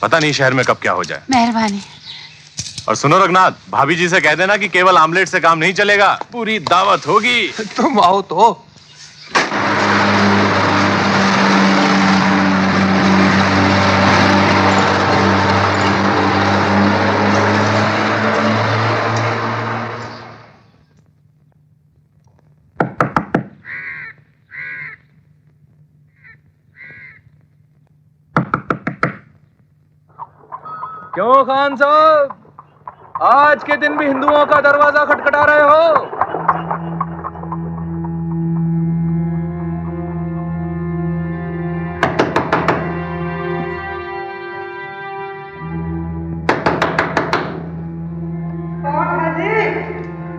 पता नहीं शहर में कब क्या हो जाए। मेहरबानी। और सुनो रघुनाथ, भाभी जी से कह देना कि केवल आमलेट से काम नहीं चलेगा, पूरी दावत होगी। तुम आओ तो। क्यों खान साहब, आज के दिन भी हिंदुओं का दरवाजा खटखटा रहे हो?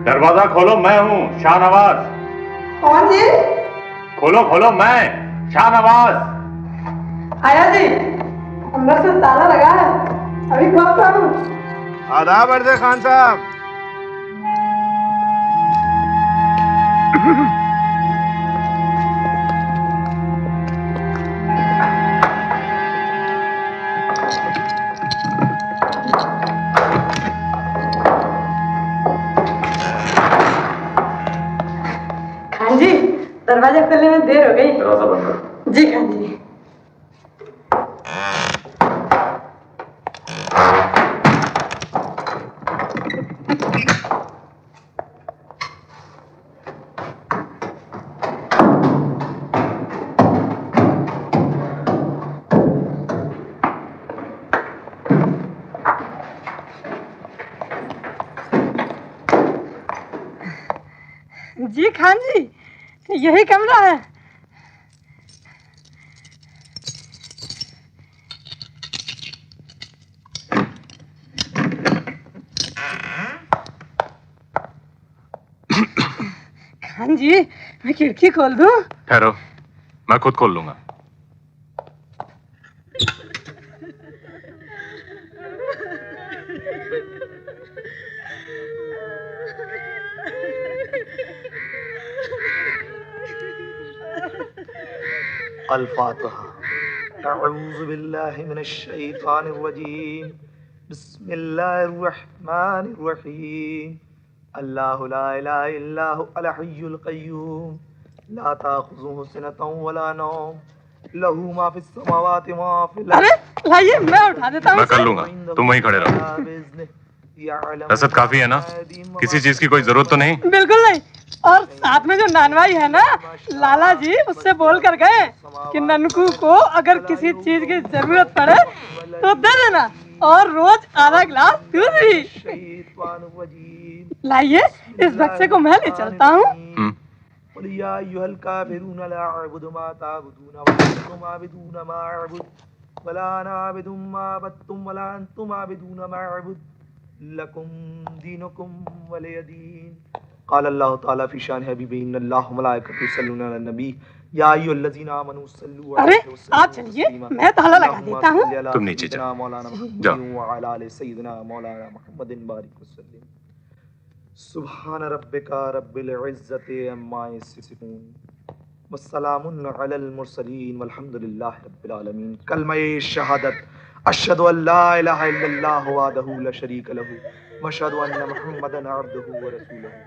दरवाजा खोलो, मैं हूँ शाहनवाज। कौन जी? खोलो खोलो, मैं शाहनवाज। आया जी, अंदर से ताला लगा है, अभी कब करूं? आदाब अर्ज़ खान साहब। खान जी, दरवाजा खोलने में देर हो गई। दरवाजा बंद करो। जी खान जी। जी खान जी, यही कमरा है। खान जी, मैं खिड़की खोल दूं? ठहरो, मैं खुद खोल लूंगा। अल-फातिहा। अऊज़ु बिल्लाहि मिनश शैतानिर रजीम। बिस्मिल्लाहिर रहमानिर रहीम। अल्लाहु ला इलाहा इल्ला हु अल हय्युल क़य्यूम ला ताख़ुज़ुहु सिनतुन वला नौम लहू मा फिस समावाति मा फिल अरे लाइए, मैं उठा देता हूँ। मैं कर लूंगा, तुम वहीं खड़े रहो। रसद काफी है ना? किसी चीज की कोई जरूरत तो नहीं? बिल्कुल नहीं। और साथ में जो नानवाई है ना, लाला जी उससे बोल कर गए कि ननकू को अगर किसी चीज की जरूरत पड़े तो दे देना, और रोज आधा गिलास दूध भी। लाइए, इस बक्से को मैं ले चलता हूँ। या अय्युहल काफिरून ला अअबुदु मा ताबुदून व अंतुम आबिदून मा अअबुद वला अना आबिदुम मा अबदतुम वला अंतुम आबिदून मा अअबुद लकुम दीनुकुम वलिय दीन। क़ाल अल्लाहु तआला फ़ी शान हबीबी इन्नल्लाह व मलाइकतहु युसल्लूना अलन नबी या अय्युहल्लज़ीना आमनू सल्लु अरे आप चलिए, मैं ताला लगा देता हूँ। तुम नीचे जाओ। जाओ। सुब्हान रब्बिका रब्बिल इज़्ज़ति अम्मा यसिफून वस्सलामुन अलल मुरसलीन वल्हम्दुलिल्लाहि रब्बिल आलमीन। कलमे शहादत अशहदु अल्ला इलाहा इल्लल्लाह वहदहु ला शरीक लहु व अशहदु अन्ना मुहम्मदन अब्दुहु व रसूलुहु।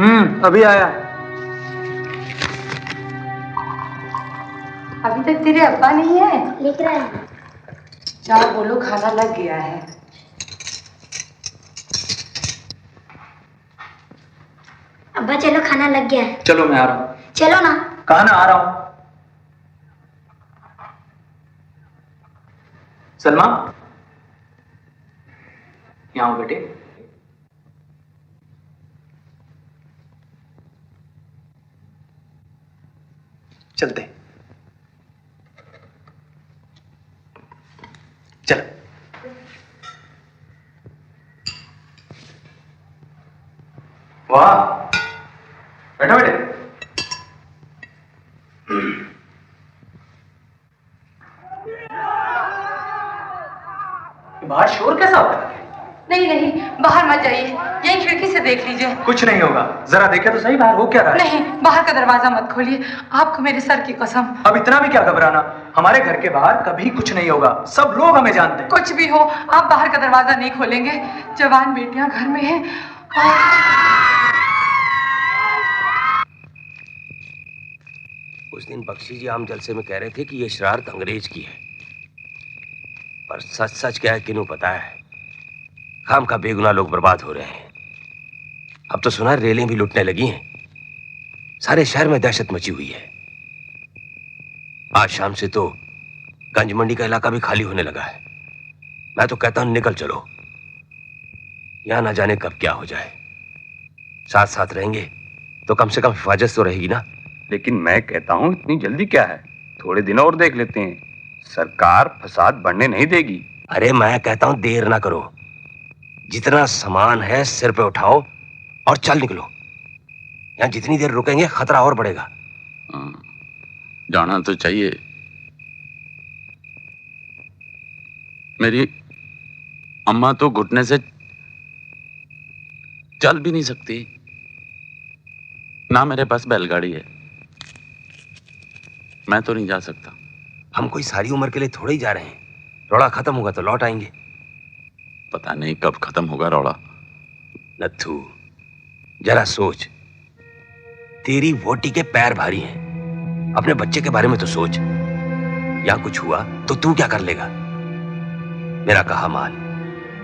अभी आया। अभी तक तेरे अब्बा नहीं है? लिख रहे हैं। जाओ बोलो खाना लग गया है। अब्बा चलो खाना लग गया है। चलो मैं आ रहा हूँ। चलो ना। कहा ना आ रहा हूँ। सलमा यहाँ आओ बेटे। चलते चल। वाह बैठो बेटे। बाहर शोर कैसा होता है? नहीं नहीं बाहर मत जाइए, यही खिड़की से देख लीजिए। कुछ नहीं होगा, जरा देखे तो सही बाहर हो क्या रहा है। नहीं, बाहर का दरवाजा मत खोलिए, आपको मेरे सर की कसम। अब इतना भी क्या घबराना, हमारे घर के बाहर कभी कुछ नहीं होगा, सब लोग हमें जानते हैं। कुछ भी हो, आप बाहर का दरवाजा नहीं खोलेंगे। जवान बेटियां घर में हैं। उस दिन बख्शी जी आम जलसे में कह रहे थे कि ये शरारत अंग्रेज की है, पर सच सच क्या है किन्हों पता है। खाम का बेगुनाह लोग बर्बाद हो रहे हैं। अब तो सुना रेलें भी लुटने लगी हैं। सारे शहर में दहशत मची हुई है। आज शाम से तो गंज मंडी का इलाका भी खाली होने लगा है। मैं तो कहता हूं निकल चलो, यहां ना जाने कब क्या हो जाए। साथ साथ रहेंगे तो कम से कम हिफाजत तो रहेगी ना। लेकिन मैं कहता हूं इतनी जल्दी क्या है, थोड़े दिन और देख लेते हैं, सरकार फसाद बढ़ने नहीं देगी। अरे मैं कहता हूं देर ना करो, जितना सामान है सिर पे उठाओ और चल निकलो। यहां जितनी देर रुकेंगे खतरा और बढ़ेगा। जाना तो चाहिए। मेरी अम्मा तो घुटने से चल भी नहीं सकती, ना मेरे पास बैलगाड़ी है। मैं तो नहीं जा सकता। हम कोई सारी उम्र के लिए थोड़े ही जा रहे हैं, रोड़ा खत्म होगा तो लौट आएंगे। पता नहीं कब खत्म होगा रोड़ा। नत्थू जरा सोच, तेरी वोटी के पैर भारी हैं। अपने बच्चे के बारे में तो सोच। या कुछ हुआ तो तू क्या कर लेगा। मेरा कहा मान,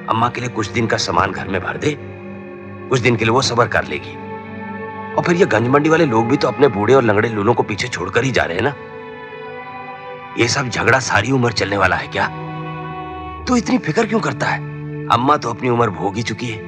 अम्मा के लिए कुछ दिन का सामान घर में भर दे, कुछ दिन के लिए वो सब्र कर लेगी। और फिर ये गंज मंडी वाले लोग भी तो अपने बूढ़े और लंगड़े लूलों को पीछे छोड़कर ही जा रहे हैं ना। ये सब झगड़ा सारी उम्र चलने वाला है क्या? तू इतनी फिक्र क्यों करता है? अम्मा तो अपनी उम्र भोग ही चुकी है।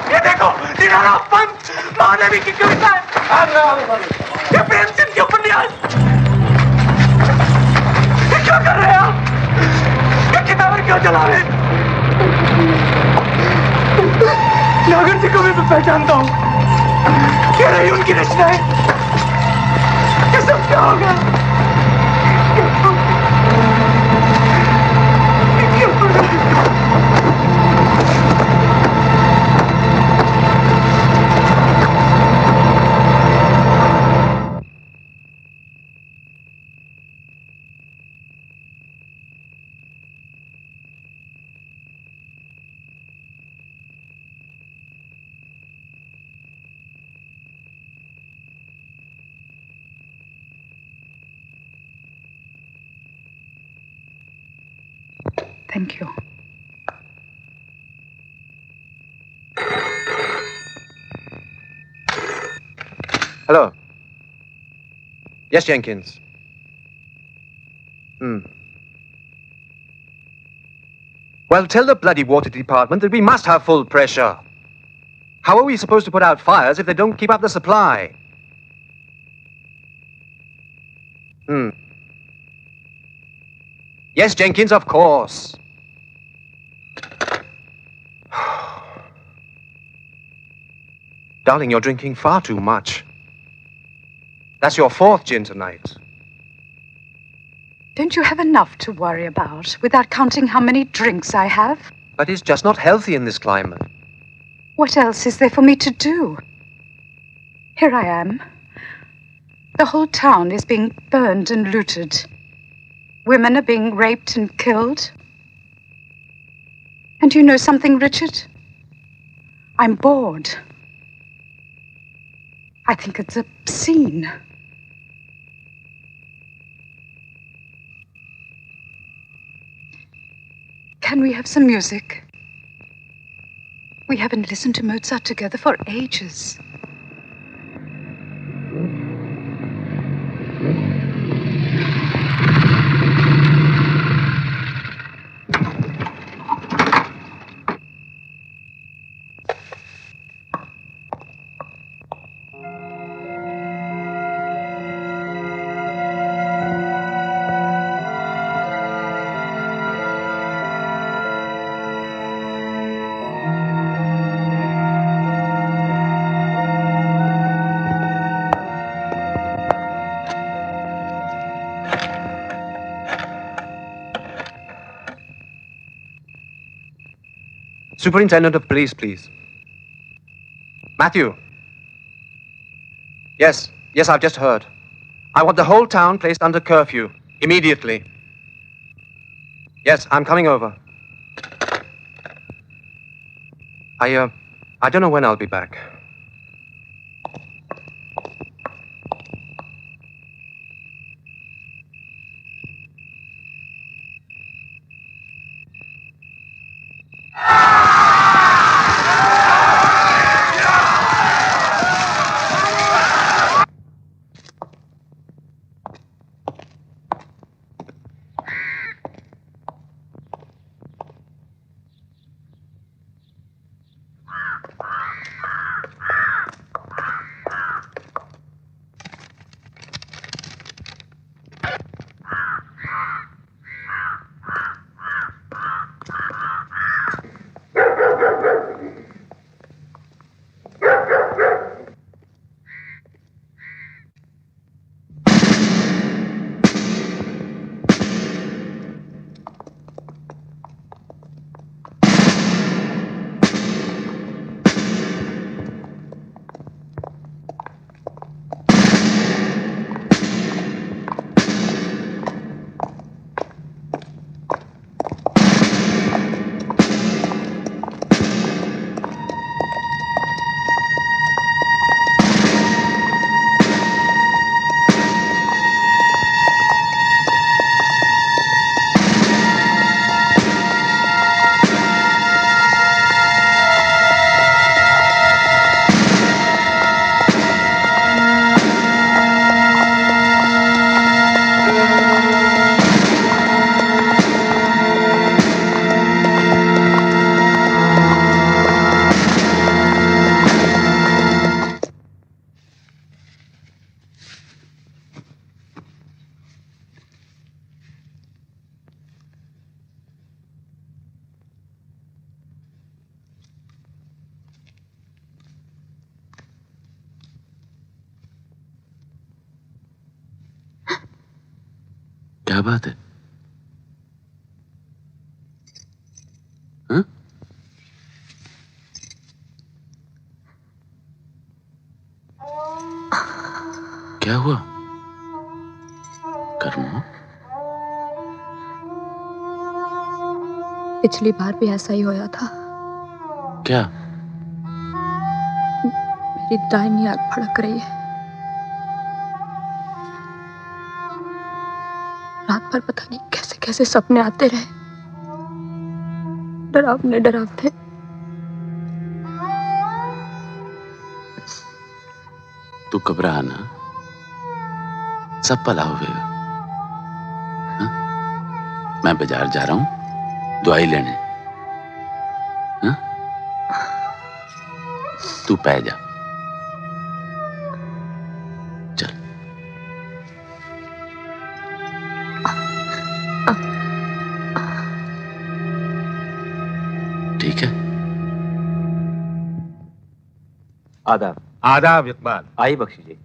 ये देखो दीनाना पंच महादेवी की कविता है, ये प्रेमचंद के उपन्यास। ये क्या कर रहे हैं आप? ये किताबें क्यों जला रहे हैं? नागर जी को भी मैं पहचानता हूँ। ये रही नहीं उनकी रचनाएं। ये सब क्या होगा? Thank you. Hello. Yes, Jenkins. Well, tell the bloody water department that we must have full pressure. How are we supposed to put out fires if they don't keep up the supply? Yes, Jenkins, of course. Darling, you're drinking far too much. That's your 4th gin tonight. Don't you have enough to worry about without counting how many drinks I have? But it's just not healthy in this climate. What else is there for me to do? Here I am. The whole town is being burned and looted. Women are being raped and killed. And you know something, Richard? I'm bored. I think it's obscene. Can we have some music? We haven't listened to Mozart together for ages. Superintendent of Police, please. Matthew. Yes, I've just heard. I want the whole town placed under curfew. Immediately. Yes, I'm coming over. I don't know when I'll be back. क्या बात है? हाँ? क्या हुआ? कर्मो? पिछली बार भी ऐसा ही होया था। क्या? मेरी दाहिनी आंख फड़क रही है। रात भर पता नहीं कैसे कैसे सपने आते रहे, डरावने डरावने। तू घबरा ना, सब भला होगा। हाँ? मैं बाजार जा रहा हूं दवाई लेने। हाँ? तू पै जा। चल। ठीक है। आदाब। आदाब इकबाल। आइए बख्शी जी,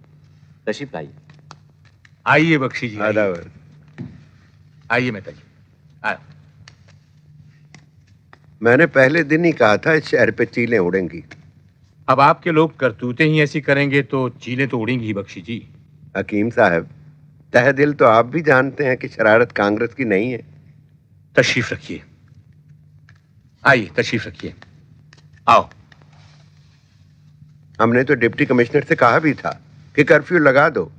तशरीफ लाइए। आइए बख्शी जी। आदाब। आइए मेहता जी। आए। मैंने पहले दिन ही कहा था इस शहर पे चीलें उड़ेंगी। अब आपके लोग करतूतें ही ऐसी करेंगे तो चीलें तो उड़ेंगी ही बख्शी जी। हकीम साहब, तहे दिल तो आप भी जानते हैं कि शरारत कांग्रेस की नहीं है। तशरीफ रखिए। आइए तशरीफ रखिए। आओ। हमने तो डिप्टी कमिश्नर से कहा भी था कि कर्फ्यू लगा दो।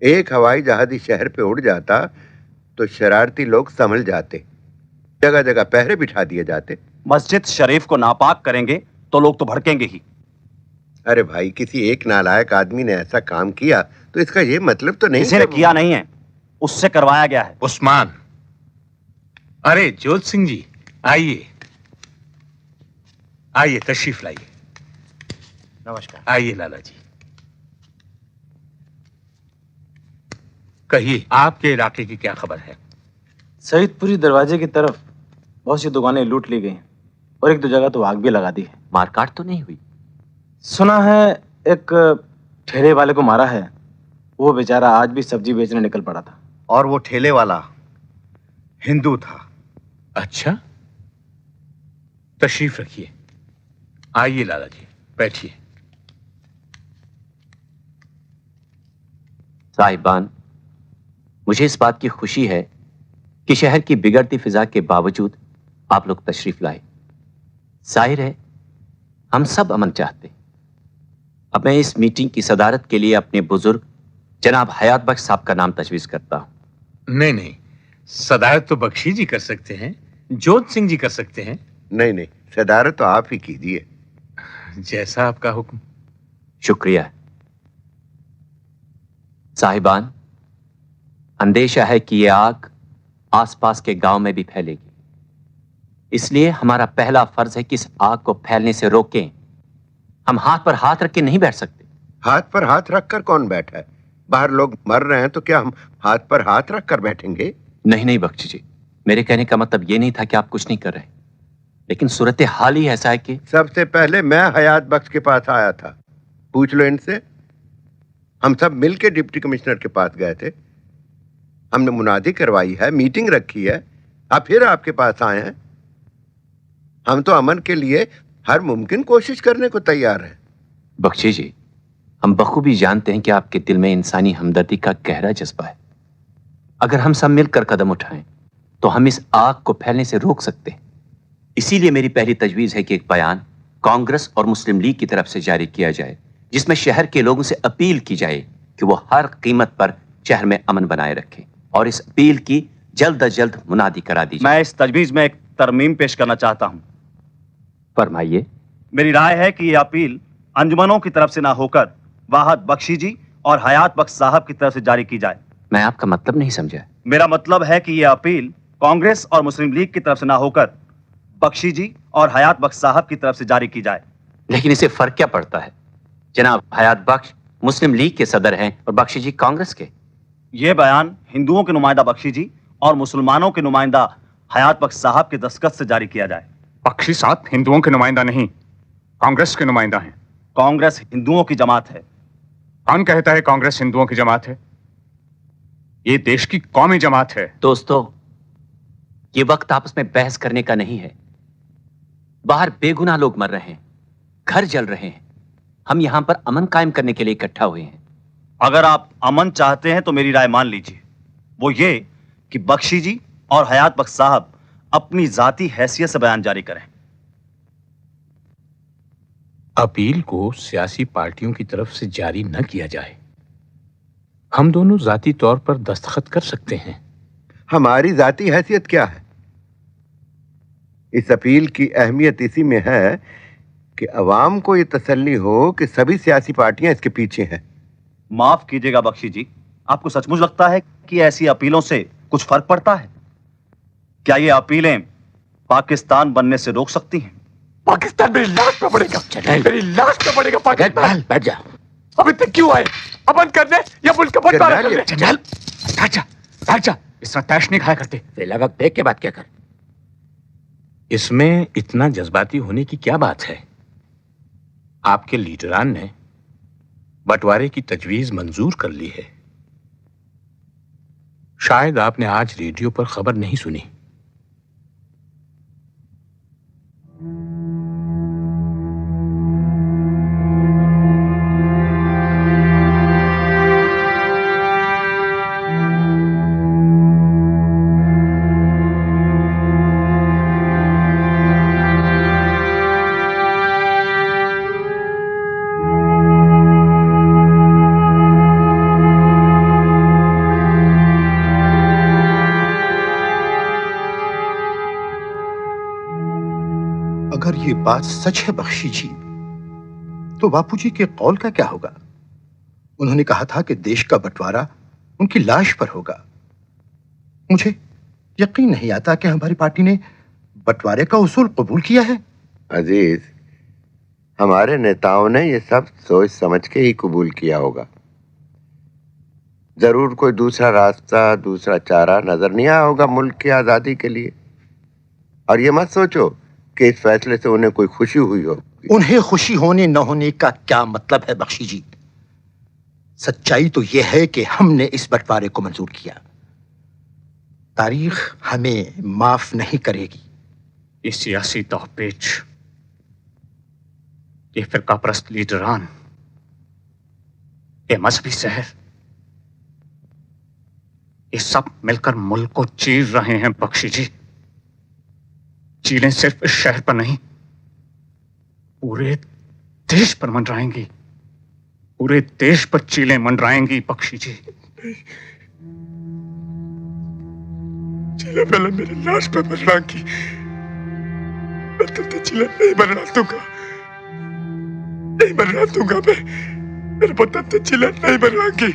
एक हवाई जहाज इस शहर पे उड़ जाता तो शरारती लोग संभल जाते, जगह जगह पहरे बिठा दिए जाते। मस्जिद शरीफ को नापाक करेंगे तो लोग तो भड़केंगे ही। अरे भाई, किसी एक नालायक आदमी ने ऐसा काम किया तो इसका ये मतलब तो नहीं किसी ने किया नहीं है, उससे करवाया गया है। उस्मान। अरे जोत सिंह जी, आइए आइए तशरीफ लाइए। नमस्कार। आइए लाला जी। कहिए आपके इलाके की क्या खबर है? सईदपुरी दरवाजे की तरफ बहुत सी दुकानें लूट ली गई और एक दो जगह तो आग भी लगा दी है। मारकाट तो नहीं हुई? सुना है एक ठेले वाले को मारा है। वो बेचारा आज भी सब्जी बेचने निकल पड़ा था। और वो ठेले वाला हिंदू था। अच्छा, तशरीफ रखिए। आइए लाला जी, बैठिए। साहिबान, मुझे इस बात की खुशी है कि शहर की बिगड़ती फिजा के बावजूद आप लोग तशरीफ लाए। जाहिर है हम सब अमन चाहते। अब मैं इस मीटिंग की सदारत के लिए अपने बुजुर्ग जनाब हयात बख्श साहब का नाम तजवीज करता हूं। नहीं नहीं, सदारत तो बख्शी जी कर सकते हैं, जोत सिंह जी कर सकते हैं। नहीं नहीं, सदारत तो आप ही कीजिए। जैसा आपका हुक्म। शुक्रिया। साहिबान, अंदेशा है कि यह आग आसपास के गांव में भी फैलेगी, इसलिए हमारा पहला फर्ज है कि इस आग को फैलने से रोकें। हम हाथ पर हाथ रख के नहीं बैठ सकते। हाथ पर हाथ रखकर कौन बैठा है? बाहर लोग मर रहे हैं तो क्या हम हाथ पर हाथ रखकर बैठेंगे? नहीं नहीं बख्शी जी, मेरे कहने का मतलब ये नहीं था कि आप कुछ नहीं कर रहे, लेकिन सूरत हाल ही ऐसा है कि सबसे पहले मैं हयात बख्श के पास आया था। पूछ लो इनसे। हम सब मिलके डिप्टी कमिश्नर के पास गए थे। हमने मुनादी करवाई है, मीटिंग रखी है, अब फिर आपके पास आए हैं। हम तो अमन के लिए हर मुमकिन कोशिश करने को तैयार हैं। बख्शी जी, हम बखूबी जानते हैं कि आपके दिल में इंसानी हमदर्दी का गहरा जज्बा है। अगर हम सब मिलकर कदम उठाएं तो हम इस आग को फैलने से रोक सकते हैं। इसीलिए मेरी पहली तजवीज है कि एक बयान कांग्रेस और मुस्लिम लीग की तरफ से जारी किया जाए, जिसमें शहर के लोगों से अपील की जाए कि वो हर कीमत पर शहर में अमन बनाए रखें, और इस अपील की जल्द अज जल्द मुनादी करा दी जाए। मैं इस तजवीज में एक तरमीम पेश करना चाहता हूं। फरमाइए। मेरी राय है कि यह अपील अंजुमनों की तरफ से ना होकर वाहद बख्शी जी और हयात बख्श साहब की तरफ से जारी की जाए। मैं आपका मतलब नहीं समझा। मेरा मतलब है कि यह अपील कांग्रेस और मुस्लिम लीग की तरफ से ना होकर बख्शी जी और हयात बख्श साहब की तरफ से जारी की जाए। लेकिन इसे फर्क क्या पड़ता है? जनाब हयात बख्श मुस्लिम लीग के सदर हैं और बख्शी जी कांग्रेस के। यह बयान हिंदुओं के नुमाइंदा बख्शी जी और मुसलमानों के नुमाइंदा हयात बख्श साहब के दस्तखत से जारी किया जाए। बख्शी साहब हिंदुओं के नुमाइंदा नहीं, कांग्रेस के नुमाइंदा हैं। कांग्रेस हिंदुओं की जमात है। कौन कहता है कांग्रेस हिंदुओं की जमात है? ये देश की कौमी जमात है। दोस्तों, ये वक्त आपस में बहस करने का नहीं है। बाहर बेगुनाह लोग मर रहे हैं, घर जल रहे हैं। हम यहां पर अमन कायम करने के लिए इकट्ठा हुए हैं। अगर आप अमन चाहते हैं तो मेरी राय मान लीजिए, वो ये कि बख्शी जी और हयात बख्श साहब अपनी जाती हैसियत से बयान जारी करें। अपील को सियासी पार्टियों की तरफ से जारी न किया जाए। हम दोनों जाती तौर पर दस्तखत कर सकते हैं। हमारी जाती हैसियत क्या है? इस अपील की अहमियत इसी में है कि अवाम को ये तसल्ली हो कि सभी सियासी पार्टियां इसके पीछे हैं। माफ कीजिएगा बख्शी जी, आपको सचमुच लगता है कि ऐसी अपीलों से कुछ फर्क पड़ता है? क्या ये अपीलें पाकिस्तान बनने से रोक सकती हैं? पाकिस्तान मेरी लाश पे पड़ेगा, मेरी लाश पे पड़ेगा पाकिस्तान। बैठ जा। अब इतने क्यों आए? अमन करने या मुल्क का बंटवारा करने? बैठ जा। इतना तैश नहीं खाया करते। वेला वक्त देख के बात क्या कर। इसमें इतना जज्बाती होने की क्या बात है? आपके लीडरान ने बंटवारे की तजवीज मंजूर कर ली है। शायद आपने आज रेडियो पर खबर नहीं सुनी। अगर ये बात सच है बख्शी जी, तो बापूजी के कौल का क्या होगा? उन्होंने कहा था कि देश का बंटवारा उनकी लाश पर होगा। मुझे यकीन नहीं आता कि हमारी पार्टी ने बंटवारे का उसूल कबूल किया है। अजीज, हमारे नेताओं ने ये सब सोच समझ के ही कबूल किया होगा। जरूर कोई दूसरा रास्ता, दूसरा चारा नजर नहीं आया होगा मुल्क की आजादी के लिए। और ये मत सोचो कि इस फैसले से उन्हें कोई खुशी हुई हो। उन्हें खुशी होने न होने का क्या मतलब है बख्शी जी? सच्चाई तो यह है कि हमने इस बंटवारे को मंजूर किया। तारीख हमें माफ नहीं करेगी। ये सियासी तौपेच, ये फिरकापरस्त लीडरान, ये मजहबी शहर, ये सब मिलकर मुल्क को चीर रहे हैं बख्शी जी। चीलें सिर्फ इस शहर पर नहीं, पूरे देश पर मंडराएंगी। पूरे देश पर चीलें मंडराएंगी बख्शी जी। चीलें पहले मेरी लाश पे मंडराएंगी, मैं तुमसे चीलें नहीं मंडरा दूंगा, नहीं मंडरा दूंगा मैं। मेरे वतन से चीलें नहीं मंडराएंगी,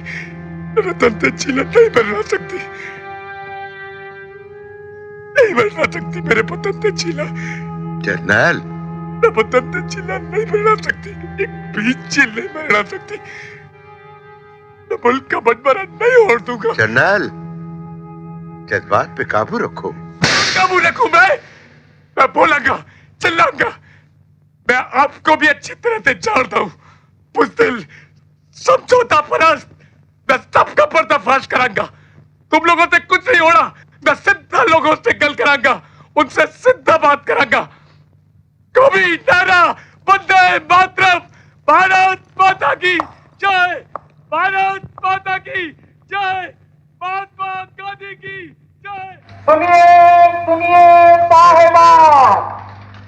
मेरे वतन से चीलें नहीं मंडरा सकती, नहीं मंडरा सकती मेरे वतन से चीला। जर्नल, मैं वतन से चीला नहीं मंडरा सकती, एक भी चील नहीं मंडरा सकती। मैं मुल्क का बंटवारा नहीं होने दूंगा। जर्नल, जज्बात पे काबू रखो। काबू रखूं मैं बोलूंगा, चिल्लाऊंगा। मैं आपको भी अच्छी तरह से जानता हूं। बुज़दिल, समझौता फराज, मैं सबका पर्दाफाश करांगा। तुम लोगों से कुछ नहीं होना। मैं सीधा लोगों से गल करांगा, उनसे सीधा बात करांगा। कभी नारा वंदे मातरम, भारत माता की जय, भारत माता की जय, महात्मा गांधी की जय। सुनिए साहिबान,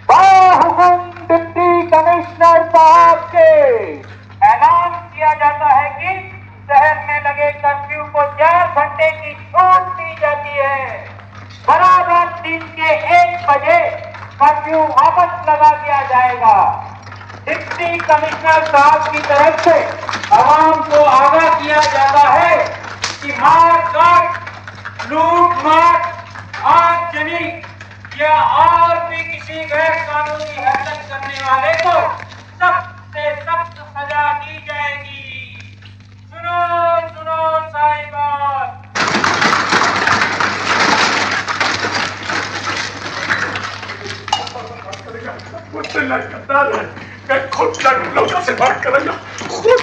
बाहुकुम डिप्टी कमिश्नर साहब के ऐलान किया जाता है कि शहर में लगे कर्फ्यू को 4 घंटे की छूट दी जाती है। बराबर दिन के 1 बजे कर्फ्यू वापस लगा दिया जाएगा। डिप्टी कमिश्नर साहब की तरफ से आवाम को आगाह किया जाता है कि मारकाट, लूटमार, आगजनी या और भी किसी गैर कानूनी हरकत करने वाले को सख्त से सख्त सजा दी जाएगी। सुनो साहिबान। मुझसे लगातार है, मैं खुद लोगों से बात करूंगा। खुद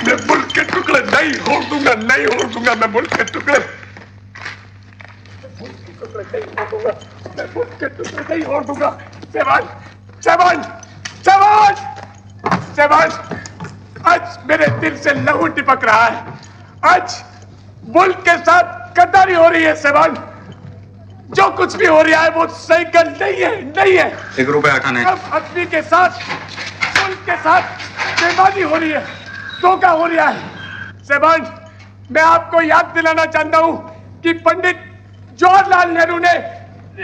मैं मुल्क के टुकड़े नहीं होड़ दूंगा, नहीं होड़ दूंगा। मैं मुल्क के टुकड़े टुकड़े नहीं होड़ दूंगा, मैं मुल्क के टुकड़े नहीं होड़ दूंगा। सेवान, सेवान, सेवान, सेवान, आज मेरे दिल से लहू टिपक रहा है। आज मुल्क के साथ गद्दारी हो रही है सेवान। जो कुछ भी हो रहा है वो सही गल नहीं है, नहीं है। 1 रुपया खाने। अब आदमी के साथ, मुल्क के साथ बेईमानी हो रही है, धोखा हो रहा है। सेवान, मैं आपको याद दिलाना चाहता हूं कि पंडित जवाहरलाल नेहरू ने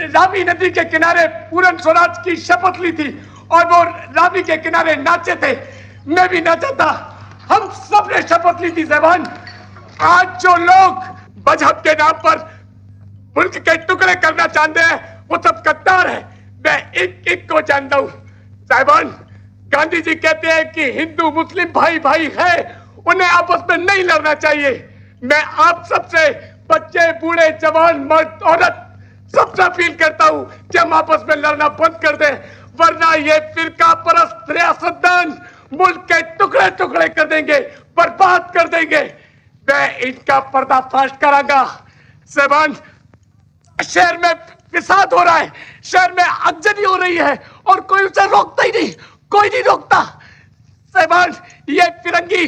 रावी नदी के किनारे पूर्ण स्वराज की शपथ ली थी और वो रावी के किनारे नाचे थे। मैं भी नाचा था, हम सब ने शपथ ली थी सेवान। आज जो लोग मजहब के नाम पर मुल्क के टुकड़े करना चाहते हैं वो सब गद्दार है। मैं एक एक को जानता हूं साहिबान। गांधी जी कहते हैं कि हिंदू मुस्लिम भाई भाई है, उन्हें आपस में नहीं लड़ना चाहिए। मैं आप सबसे, बच्चे बूढ़े जवान मर्द औरत, सबसे अपील करता हूं कि हम आपस में लड़ना बंद कर दें, वरना ये फिरका परस्त रियासतदान मुल्क के टुकड़े टुकड़े कर देंगे, बर्बाद कर देंगे। मैं इनका पर्दाफाश करांगा। सेवान, शहर में फिसाद हो रहा है, शहर में आगजनी हो रही है और कोई उसे रोकता ही नहीं, कोई नहीं रोकता। सेवान, ये फिरंगी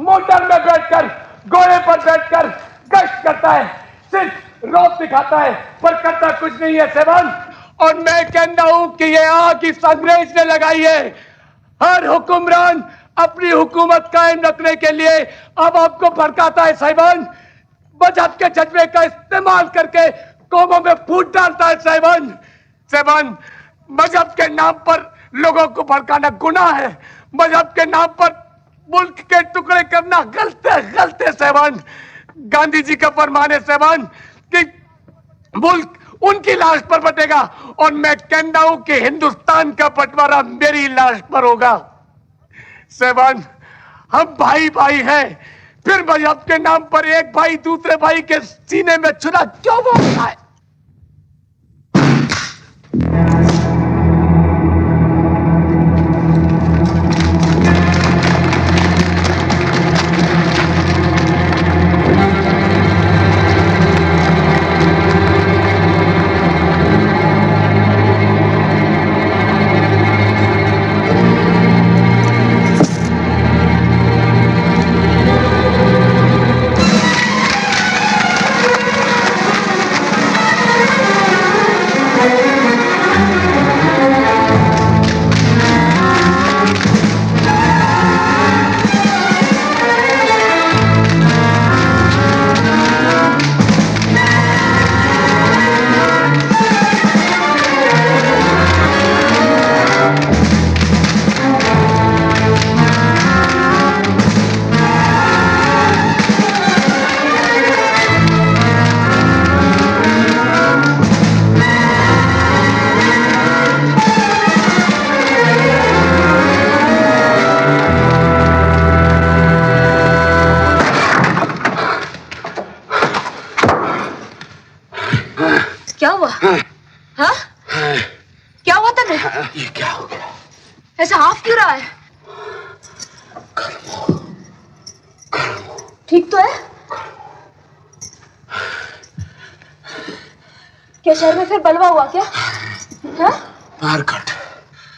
मोटर में बैठकर, घोड़े पर बैठकर गश्त करता है, सिर्फ रोब दिखाता है पर करता कुछ नहीं है सेवान। और मैं कहता हूं कि ये आग इस अंग्रेज ने लगाई है। हर हुक्मरान अपनी हुकूमत कायम रखने के लिए अब आपको भड़काता है साहिबान। मजहब के जज्बे का इस्तेमाल करके कौमों में फूट डालता है साहिबान। साहिबान, मजहब के नाम पर लोगों को भड़काना गुनाह है, मजहब के नाम पर मुल्क के टुकड़े करना गलत है, गलत है साहिबान। गांधी जी का फरमान है साहिबान कि मुल्क उनकी लाश पर बटेगा और मैं कहता हूं कि हिंदुस्तान का बंटवारा मेरी लाश पर होगा। साहिबान, हम भाई भाई हैं, फिर मजहब के नाम पर एक भाई दूसरे भाई के सीने में छुरा क्यों बोलता है? क्या हुआ? हाँ? क्या हुआ तने? ये क्या हो गया? ऐसा हाफ क्यों रहा है? ठीक तो है? क्या शहर में फिर बलवा हुआ क्या? हाँ? Market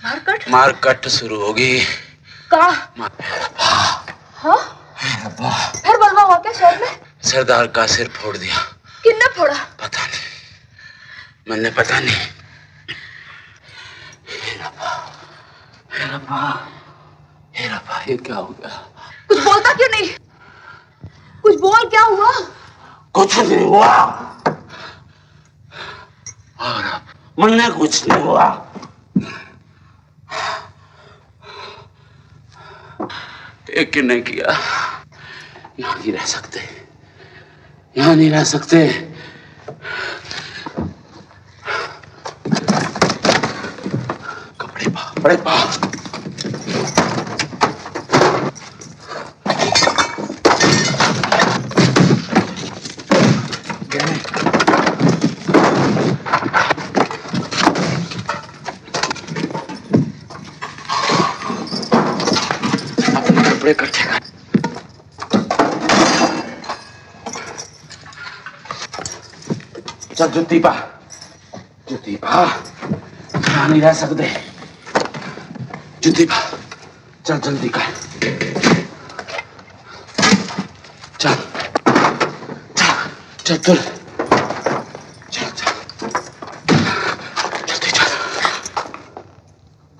market? मारकट शुरू होगी। कहाँ? हाँ? फिर बलवा हुआ क्या शहर में? सरदार का सिर फोड़ दिया। किसने फोड़ा? पता नहीं, मैंने पता नहीं। हे रब्बा, ये क्या हो गया? कुछ बोलता क्यों नहीं? कुछ बोल, क्या हुआ? कुछ नहीं हुआ। और मुन्ने कुछ नहीं हुआ। एक नहीं किया। यहाँ नहीं रह सकते, यहाँ नहीं रह सकते। कपड़े पा, कपड़े पा। अपने कपड़े इकट्ठे कर। चल जुत्ती पा। जुदीपा खा नहीं रह सकते। जुदीपा चल जल्दी कर। चल चल चल चल चल जल्दी चल।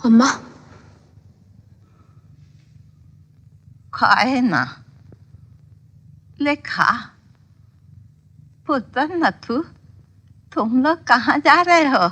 अम्मा खाए ना ले खा। पुत्र नथु तुम लोग कहाँ जा रहे हो?